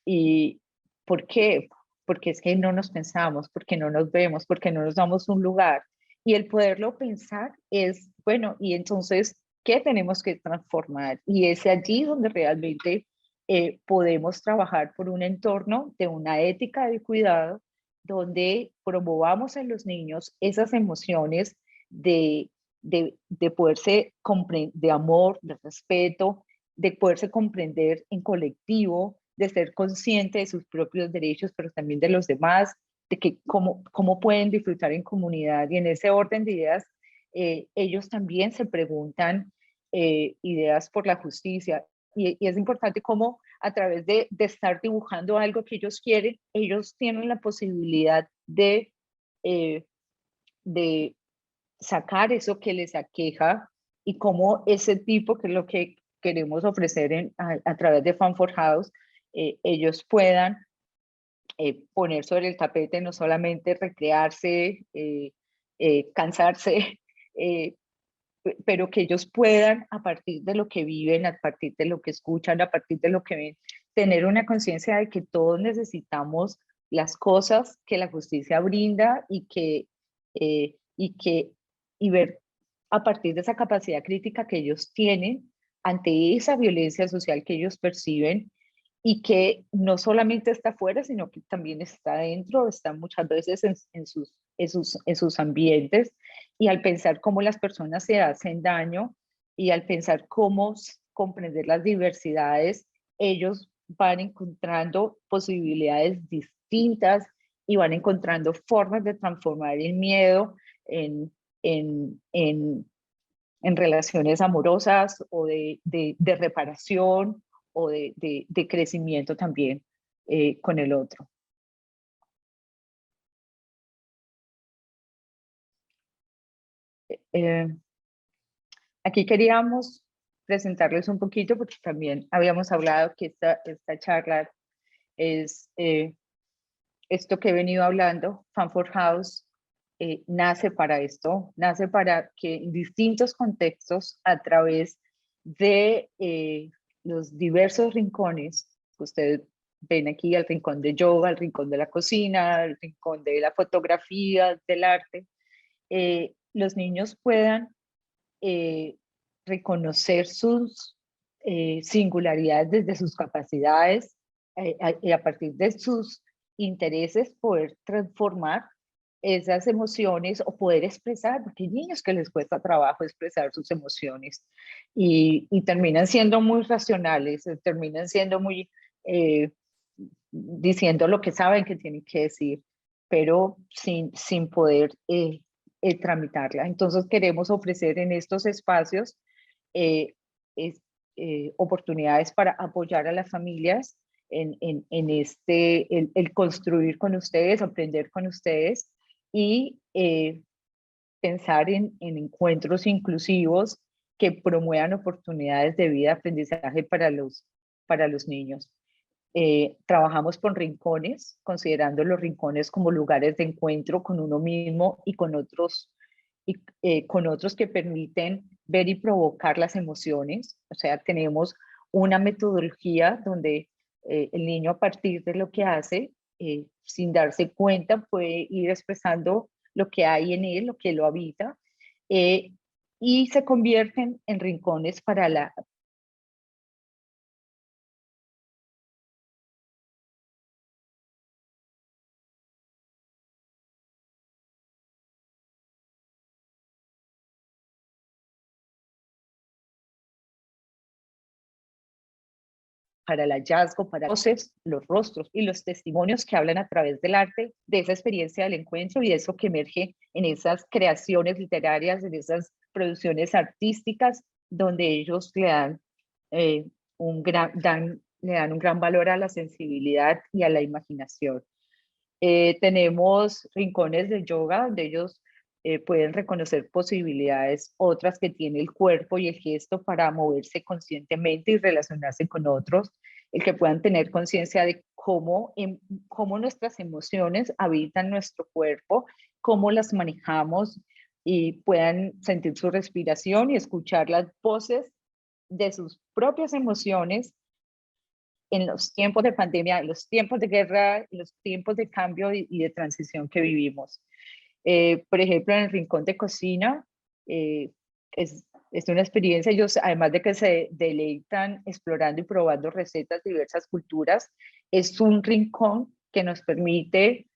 ¿Y por qué? Porque es que no nos pensamos, porque no nos vemos, porque no nos damos un lugar. Y el poderlo pensar es, bueno, y entonces, ¿qué tenemos que transformar? Y es allí donde realmente podemos trabajar por un entorno de una ética de cuidado, donde promovamos en los niños esas emociones de poderse comprender, de amor, de respeto, de poderse comprender en colectivo, de ser consciente de sus propios derechos, pero también de los demás, de que cómo pueden disfrutar en comunidad. Y en ese orden de ideas, ellos también se preguntan ideas por la justicia. Y es importante cómo a través de estar dibujando algo que ellos quieren, ellos tienen la posibilidad de sacar eso que les aqueja y cómo ese tipo, que es lo que queremos ofrecer a través de Fun for House, ellos puedan poner sobre el tapete no solamente recrearse, cansarse, pero que ellos puedan, a partir de lo que viven, a partir de lo que escuchan, a partir de lo que ven, tener una conciencia de que todos necesitamos las cosas que la justicia brinda y ver a partir de esa capacidad crítica que ellos tienen ante esa violencia social que ellos perciben y que no solamente está afuera, sino que también está dentro, está muchas veces en sus ambientes, y al pensar cómo las personas se hacen daño y al pensar cómo comprender las diversidades, ellos van encontrando posibilidades distintas y van encontrando formas de transformar el miedo en, en, en, en relaciones amorosas o de reparación o de crecimiento también con el otro. Aquí queríamos presentarles un poquito, porque también habíamos hablado que esta charla es esto que he venido hablando. Fun for House nace para esto, nace para que en distintos contextos, a través de los diversos rincones que ustedes ven aquí, el rincón de yoga, el rincón de la cocina, el rincón de la fotografía, del arte, los niños puedan reconocer sus singularidades desde sus capacidades y a partir de sus intereses poder transformar esas emociones o poder expresar, porque hay niños que les cuesta trabajo expresar sus emociones y terminan siendo muy racionales, terminan siendo muy diciendo lo que saben que tienen que decir, pero sin poder tramitarla. Entonces queremos ofrecer en estos espacios eh, es, oportunidades para apoyar a las familias en el construir con ustedes, aprender con ustedes y pensar en encuentros inclusivos que promuevan oportunidades de vida, aprendizaje para los niños. Trabajamos con rincones, considerando los rincones como lugares de encuentro con uno mismo y con otros que permiten ver y provocar las emociones. O sea, tenemos una metodología donde el niño, a partir de lo que hace, sin darse cuenta, puede ir expresando lo que hay en él, lo que lo habita, y se convierten en rincones para el hallazgo, para voces, los rostros y los testimonios que hablan a través del arte de esa experiencia del encuentro y de eso que emerge en esas creaciones literarias, en esas producciones artísticas, donde ellos eh, le dan un gran valor a la sensibilidad y a la imaginación. Tenemos rincones de yoga donde ellos pueden reconocer posibilidades, otras que tiene el cuerpo y el gesto para moverse conscientemente y relacionarse con otros, el que puedan tener conciencia de cómo nuestras emociones habitan nuestro cuerpo, cómo las manejamos y puedan sentir su respiración y escuchar las voces de sus propias emociones en los tiempos de pandemia, en los tiempos de guerra, en los tiempos de cambio y de transición que vivimos. Por ejemplo, en el rincón de cocina, eh, es una experiencia, ellos además de que se deleitan explorando y probando recetas de diversas culturas, es un rincón que nos permite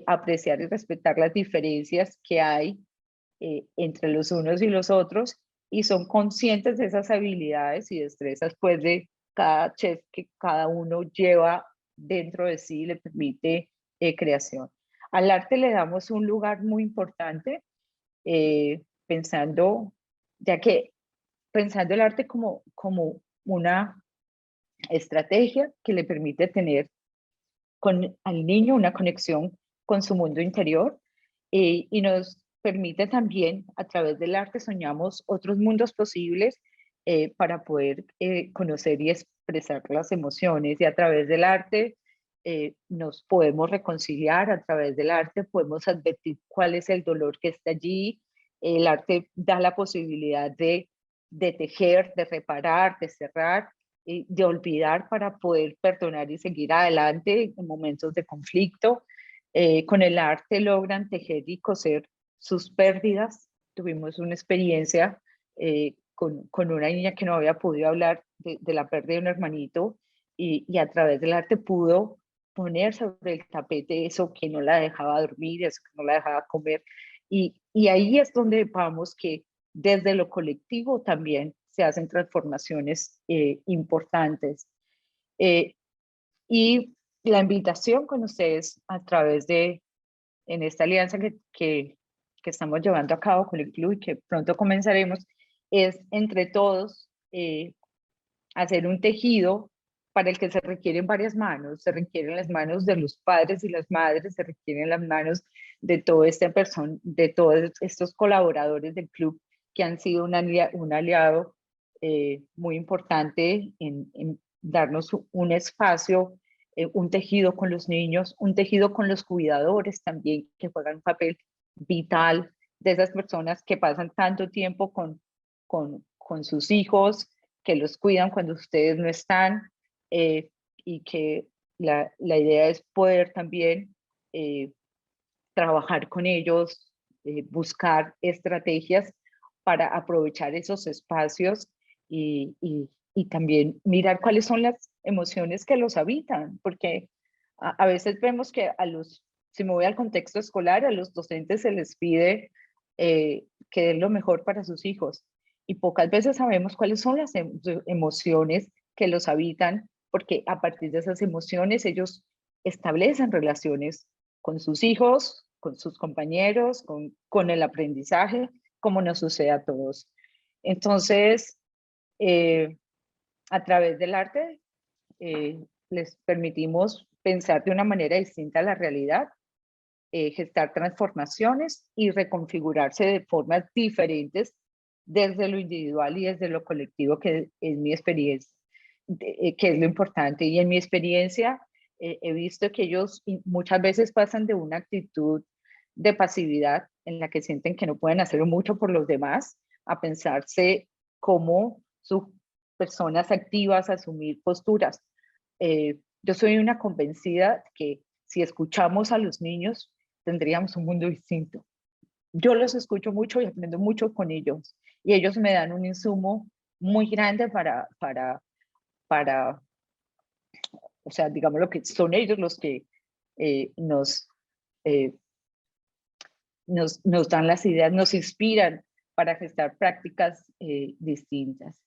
apreciar y respetar las diferencias que hay entre los unos y los otros, y son conscientes de esas habilidades y destrezas pues de cada chef que cada uno lleva dentro de sí, le permite creación. Al arte le damos un lugar muy importante, pensando, ya que pensando el arte como una estrategia que le permite tener al niño una conexión con su mundo interior, y nos permite también, a través del arte, soñamos otros mundos posibles, para poder conocer y expresar las emociones. Y a través del arte nos podemos reconciliar, a través del arte podemos advertir cuál es el dolor que está allí. El arte da la posibilidad de tejer, de reparar, de cerrar, de olvidar para poder perdonar y seguir adelante en momentos de conflicto. Con el arte logran tejer y coser sus pérdidas. Tuvimos una experiencia con una niña que no había podido hablar de la pérdida de un hermanito, y a través del arte pudo poner sobre el tapete eso que no la dejaba dormir, eso que no la dejaba comer. Y ahí es donde vamos que desde lo colectivo también se hacen transformaciones importantes. Eh, y la invitación con ustedes a través de, en esta alianza que estamos llevando a cabo con el club y que pronto comenzaremos, es entre todos hacer un tejido para el que se requieren varias manos. Se requieren las manos de los padres y las madres, se requieren las manos de de todos estos colaboradores del club que han sido un aliado muy importante en darnos un espacio, un tejido con los niños, un tejido con los cuidadores también, que juegan un papel vital, de esas personas que pasan tanto tiempo con sus hijos, que los cuidan cuando ustedes no están, y que la idea es poder también trabajar con ellos, buscar estrategias para aprovechar esos espacios, y también mirar cuáles son las emociones que los habitan, porque a veces vemos que si me voy al contexto escolar, a los docentes se les pide que den lo mejor para sus hijos, y pocas veces sabemos cuáles son las emociones que los habitan, porque a partir de esas emociones ellos establecen relaciones con sus hijos, con sus compañeros, con el aprendizaje, como nos sucede a todos. Entonces, a través del arte, les permitimos pensar de una manera distinta la realidad, gestar transformaciones y reconfigurarse de formas diferentes desde lo individual y desde lo colectivo, que es mi experiencia, que es lo importante. Y en mi experiencia he visto que ellos muchas veces pasan de una actitud de pasividad en la que sienten que no pueden hacer mucho por los demás, a pensarse como sus personas activas, asumir posturas. Yo soy una convencida que si escuchamos a los niños, tendríamos un mundo distinto. Yo los escucho mucho y aprendo mucho con ellos, y ellos me dan un insumo muy grande para, o sea, digamos lo que son ellos los que eh, nos, eh, nos dan las ideas, nos inspiran para gestar prácticas distintas.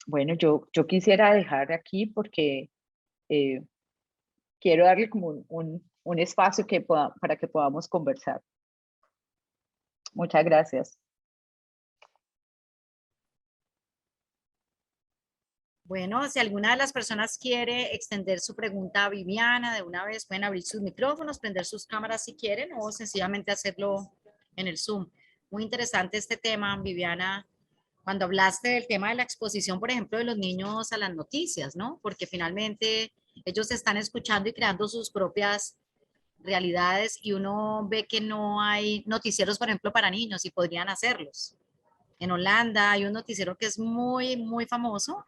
Bueno, yo quisiera dejar aquí porque quiero darle como un espacio para que podamos conversar. Muchas gracias. Bueno, si alguna de las personas quiere extender su pregunta a Viviana, de una vez pueden abrir sus micrófonos, prender sus cámaras si quieren, o sencillamente hacerlo en el Zoom. Muy interesante este tema, Viviana, cuando hablaste del tema de la exposición, por ejemplo, de los niños a las noticias, ¿no? Porque finalmente ellos están escuchando y creando sus propias realidades, y uno ve que no hay noticieros, por ejemplo, para niños, y podrían hacerlos. En Holanda hay un noticiero que es muy, muy famoso,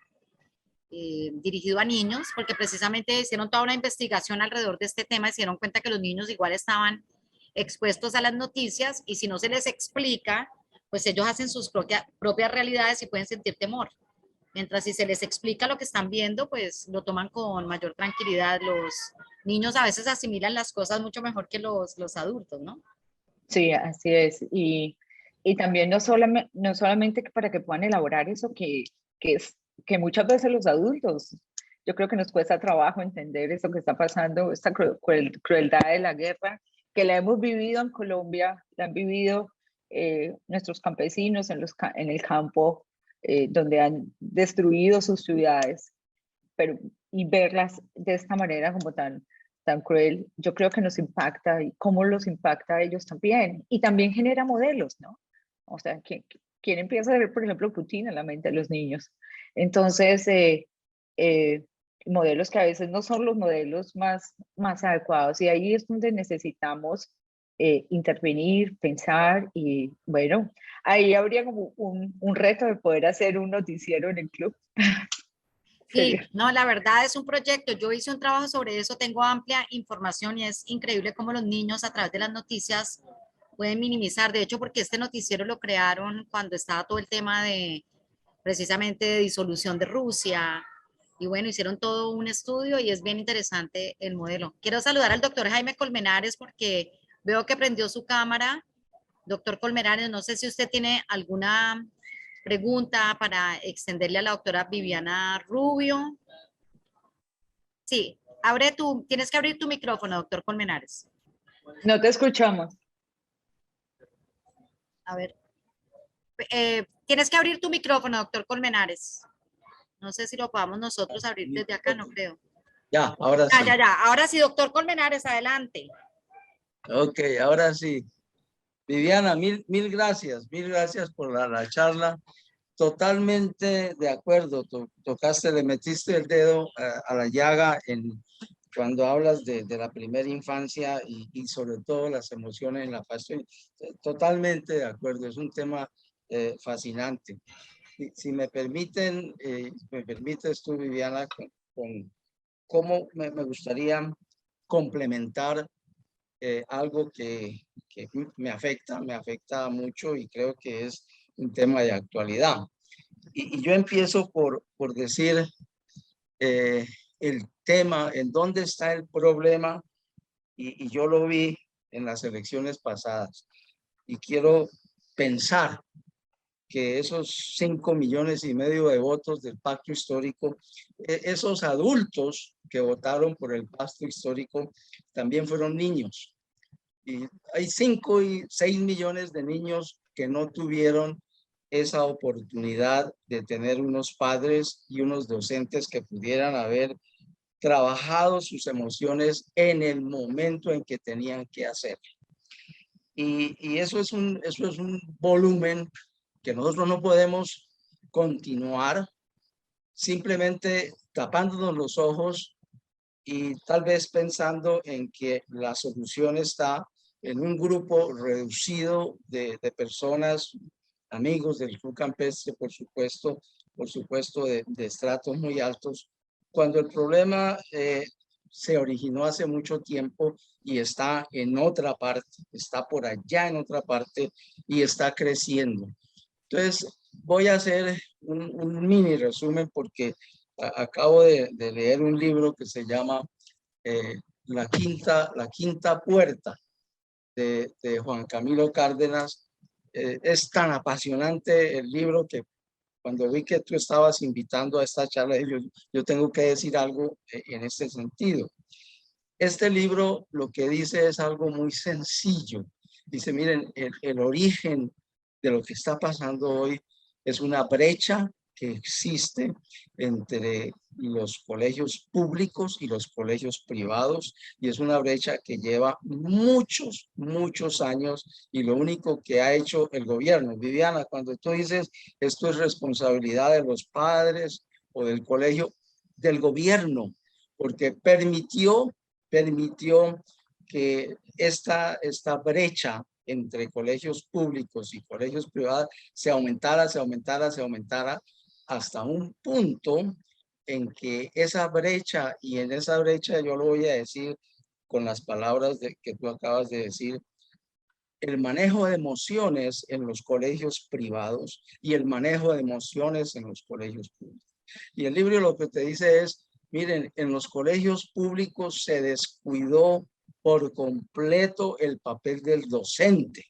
dirigido a niños, porque precisamente hicieron toda una investigación alrededor de este tema y se dieron cuenta que los niños igual estaban expuestos a las noticias, y si no se les explica, pues ellos hacen sus propias realidades y pueden sentir temor. Mientras si se les explica lo que están viendo, pues lo toman con mayor tranquilidad. Los niños a veces asimilan las cosas mucho mejor que los adultos, ¿no? Sí, así es. Y también no solamente para que puedan elaborar eso que muchas veces los adultos yo creo que nos cuesta trabajo entender esto que está pasando, esta crueldad de la guerra, que la hemos vivido en Colombia, la han vivido nuestros campesinos en el campo, donde han destruido sus ciudades, pero y verlas de esta manera como tan cruel, yo creo que nos impacta y cómo los impacta a ellos también. Y también genera modelos, ¿no? O sea, ¿quién empieza a ver, por ejemplo, Putin en la mente de los niños? Entonces, eh, modelos que a veces no son los modelos más adecuados. Y ahí es donde necesitamos intervenir, pensar y, bueno, ahí habría como un reto de poder hacer un noticiero en el club. Sí, Sería. no, la verdad es un proyecto. Yo hice un trabajo sobre eso, tengo amplia información y es increíble cómo los niños a través de las noticias pueden minimizar. De hecho, porque este noticiero lo crearon cuando estaba todo el tema de precisamente de disolución de Rusia. Y bueno, hicieron todo un estudio y es bien interesante el modelo. Quiero saludar al doctor Jaime Colmenares porque veo que prendió su cámara. Doctor Colmenares, no sé si usted tiene alguna pregunta para extenderle a la doctora Viviana Rubio. Sí, tienes que abrir tu micrófono, doctor Colmenares. No te escuchamos. A ver, tienes que abrir tu micrófono, doctor Colmenares. No sé si lo podamos nosotros abrir desde acá, no creo. Ya, ahora Ya, sí. ya, ya. Ahora sí, doctor Colmenares, adelante. Ok, ahora sí. Viviana, mil gracias por la charla. Totalmente de acuerdo. Tocaste, le metiste el dedo a la llaga cuando hablas de la primera infancia y sobre todo las emociones en la pasión. Totalmente de acuerdo. Es un tema fascinante. Si me permiten, me permites tú, Viviana, con cómo me gustaría complementar algo que me afecta mucho y creo que es un tema de actualidad. Y yo empiezo por decir el tema, en dónde está el problema, y yo lo vi en las elecciones pasadas. Y quiero pensar que esos 5,5 millones de votos del pacto histórico, esos adultos que votaron por el pacto histórico también fueron niños. Y hay 5 y 6 millones de niños que no tuvieron esa oportunidad de tener unos padres y unos docentes que pudieran haber trabajado sus emociones en el momento en que tenían que hacer. Y eso es un volumen que nosotros no podemos continuar simplemente tapándonos los ojos y tal vez pensando en que la solución está en un grupo reducido de personas, amigos del club campestre, por supuesto de estratos muy altos, cuando el problema se originó hace mucho tiempo y está en otra parte, está por allá en otra parte y está creciendo. Entonces, voy a hacer un mini resumen porque acabo de leer un libro que se llama La Quinta Puerta de Juan Camilo Cárdenas. Es tan apasionante el libro que cuando vi que tú estabas invitando a esta charla, yo tengo que decir algo en este sentido. Este libro lo que dice es algo muy sencillo. Dice, miren, el origen de lo que está pasando hoy es una brecha que existe entre los colegios públicos y los colegios privados, y es una brecha que lleva muchos años, y lo único que ha hecho el gobierno. Viviana, cuando tú dices esto es responsabilidad de los padres o del colegio, del gobierno, porque permitió que esta brecha entre colegios públicos y colegios privados se aumentara hasta un punto en que esa brecha, y en esa brecha yo lo voy a decir con las palabras que tú acabas de decir, el manejo de emociones en los colegios privados y el manejo de emociones en los colegios públicos. Y el libro lo que te dice es, miren, en los colegios públicos se descuidó por completo el papel del docente,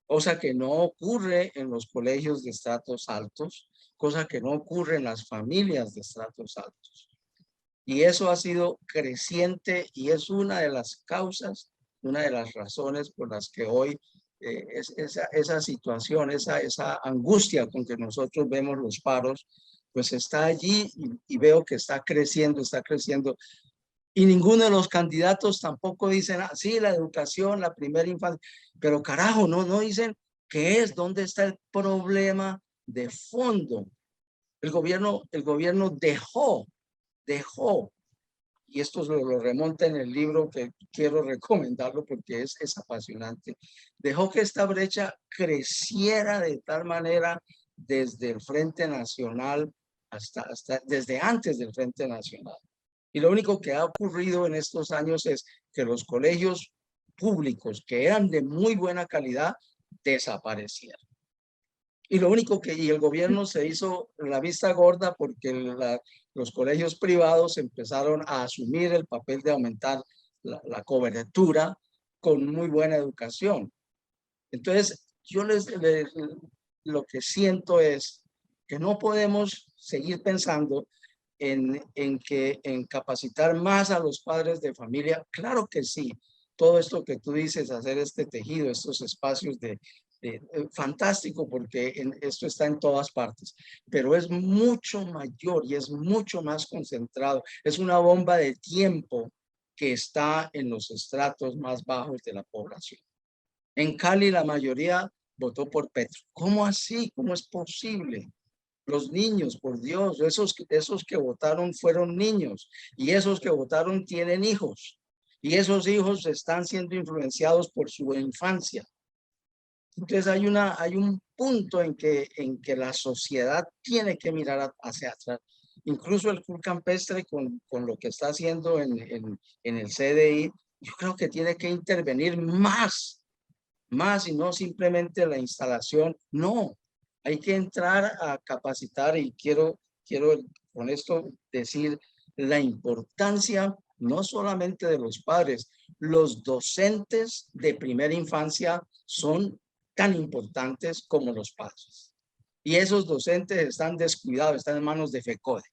cosa que no ocurre en los colegios de estratos altos, cosa que no ocurre en las familias de estratos altos. Y eso ha sido creciente y es una de las causas, una de las razones por las que hoy esa situación, esa angustia con que nosotros vemos los paros, pues está allí y veo que está creciendo, está creciendo. Y ninguno de los candidatos tampoco dicen, ah, sí, la educación, la primera infancia, pero carajo, no dicen qué es, dónde está el problema de fondo. El gobierno dejó, y esto lo remonta en el libro que quiero recomendarlo porque es apasionante, dejó que esta brecha creciera de tal manera desde el Frente Nacional hasta desde antes del Frente Nacional. Y lo único que ha ocurrido en estos años es que los colegios públicos que eran de muy buena calidad desaparecieron. Y lo único y el gobierno se hizo la vista gorda porque los colegios privados empezaron a asumir el papel de aumentar la cobertura con muy buena educación. Entonces, lo que siento es que no podemos seguir pensando en capacitar más a los padres de familia. Claro que sí, todo esto que tú dices, hacer este tejido, estos espacios fantástico, porque esto está en todas partes, pero es mucho mayor y es mucho más concentrado. Es una bomba de tiempo que está en los estratos más bajos de la población. En Cali la mayoría votó por Petro. ¿Cómo así? ¿Cómo es posible? Los niños, por Dios, esos que votaron fueron niños y esos que votaron tienen hijos y esos hijos están siendo influenciados por su infancia. Entonces hay un punto en que la sociedad tiene que mirar hacia atrás. Incluso el club campestre con lo que está haciendo en el CDI, yo creo que tiene que intervenir más y no simplemente la instalación. No, hay que entrar a capacitar y quiero con esto decir la importancia no solamente de los padres, los docentes de primera infancia son tan importantes como los padres. Y esos docentes están descuidados, están en manos de FECODE.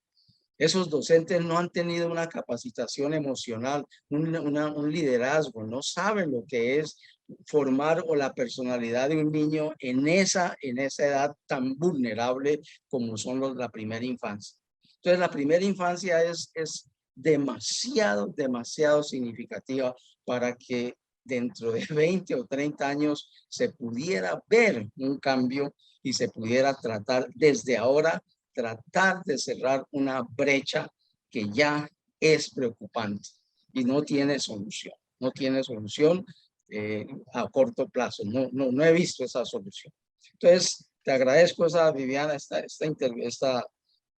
Esos docentes no han tenido una capacitación emocional, un liderazgo, no saben lo que es formar o la personalidad de un niño en esa edad tan vulnerable como son la primera infancia. Entonces, la primera infancia es demasiado significativa para que dentro de 20 o 30 años se pudiera ver un cambio y se pudiera tratar desde ahora, tratar de cerrar una brecha que ya es preocupante y no tiene solución. No tiene solución a corto plazo. No he visto esa solución. Entonces, te agradezco Viviana,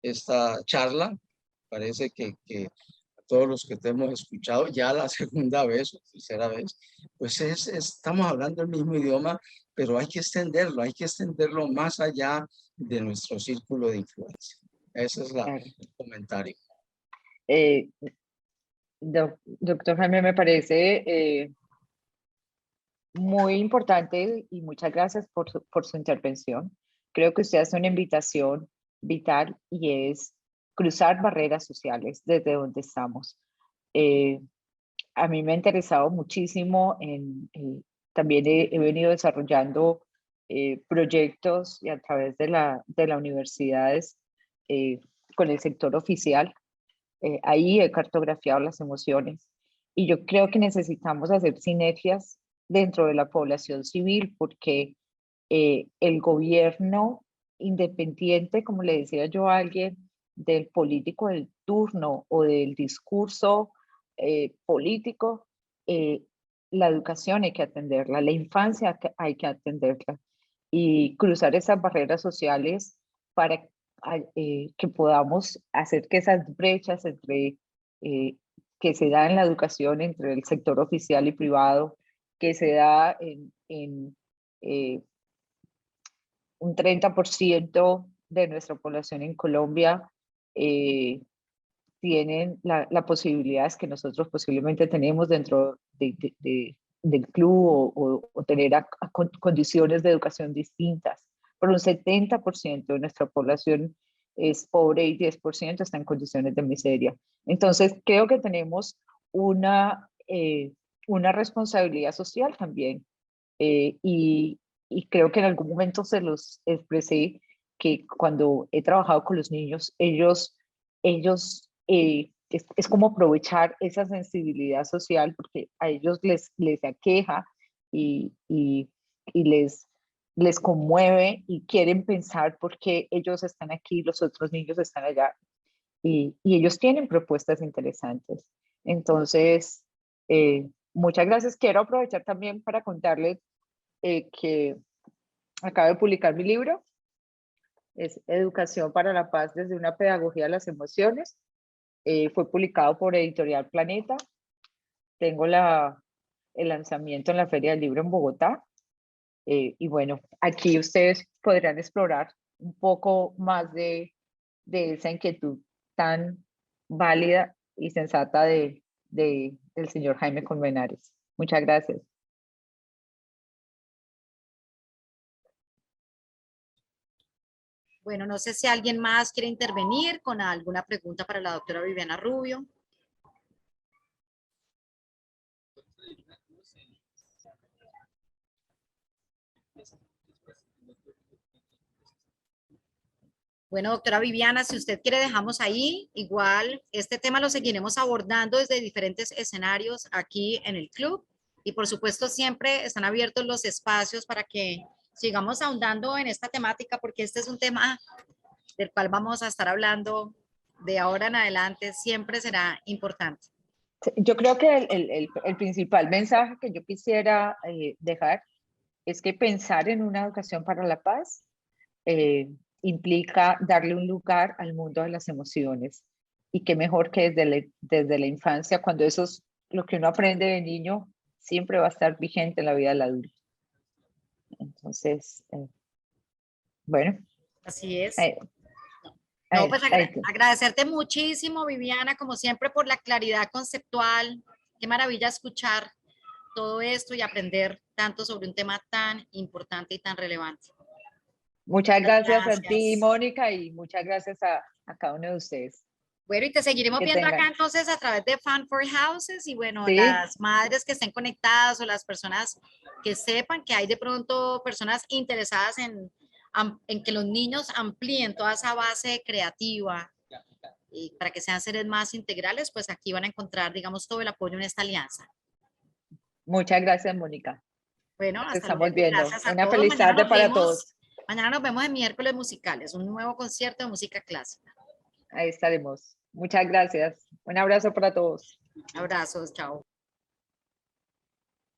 esta charla. Parece que a todos los que te hemos escuchado ya la segunda vez o tercera vez, pues estamos hablando el mismo idioma, pero hay que extenderlo más allá de nuestro círculo de influencia. Ese es el comentario. Doctor Jaime, me parece muy importante y muchas gracias por su intervención. Creo que usted hace una invitación vital y es cruzar barreras sociales desde donde estamos. A mí me ha interesado muchísimo, también he venido desarrollando proyectos y a través de las universidades con el sector oficial. Ahí he cartografiado las emociones y yo creo que necesitamos hacer sinergias dentro de la población civil porque el gobierno independiente, como le decía yo a alguien, del político del turno o del discurso político, la educación hay que atenderla, la infancia hay que atenderla y cruzar esas barreras sociales para que podamos hacer que esas brechas que se da en la educación entre el sector oficial y privado, que se da en un 30% de nuestra población en Colombia tienen la posibilidad que nosotros posiblemente tenemos dentro del club o tener condiciones de educación distintas. Pero un 70% de nuestra población es pobre y 10% está en condiciones de miseria. Entonces, creo que tenemos una responsabilidad social también. Y creo que en algún momento se los expresé que cuando he trabajado con los niños, es como aprovechar esa sensibilidad social porque a ellos les aqueja y les conmueve y quieren pensar por qué ellos están aquí, los otros niños están allá y ellos tienen propuestas interesantes. Entonces, muchas gracias. Quiero aprovechar también para contarles que acabo de publicar mi libro, es Educación para la Paz desde una pedagogía de las emociones. Fue publicado por Editorial Planeta. Tengo el lanzamiento en la Feria del Libro en Bogotá. Y bueno, aquí ustedes podrán explorar un poco más de esa inquietud tan válida y sensata del señor Jaime Colmenares. Muchas gracias. Bueno, no sé si alguien más quiere intervenir con alguna pregunta para la doctora Viviana Rubio. Bueno, doctora Viviana, si usted quiere, dejamos ahí. Igual, este tema lo seguiremos abordando desde diferentes escenarios aquí en el club. Y por supuesto, siempre están abiertos los espacios para que sigamos ahondando en esta temática, porque este es un tema del cual vamos a estar hablando de ahora en adelante. Siempre será importante. Yo creo que el principal mensaje que yo quisiera dejar es que pensar en una educación para la paz implica darle un lugar al mundo de las emociones. Y qué mejor que desde la infancia, cuando eso es lo que uno aprende de niño, siempre va a estar vigente en la vida del adulto. Entonces, bueno. Así es. No, pues agradecerte muchísimo, Viviana, como siempre, por la claridad conceptual. Qué maravilla escuchar todo esto y aprender tanto sobre un tema tan importante y tan relevante. Muchas gracias a ti, Mónica, y muchas gracias a cada uno de ustedes. Bueno, y te seguiremos viendo acá entonces a través de Fan for Houses y bueno, ¿sí? Las madres que estén conectadas o las personas que sepan que hay de pronto personas interesadas en que los niños amplíen toda esa base creativa y para que sean seres más integrales, pues aquí van a encontrar, digamos, todo el apoyo en esta alianza. Muchas gracias, Mónica. Bueno, nos hasta estamos luego. Viendo. Gracias a Una todos. feliz tarde para todos. Mañana nos vemos en Miércoles Musicales, un nuevo concierto de música clásica. Ahí estaremos. Muchas gracias. Un abrazo para todos. Abrazos, chao.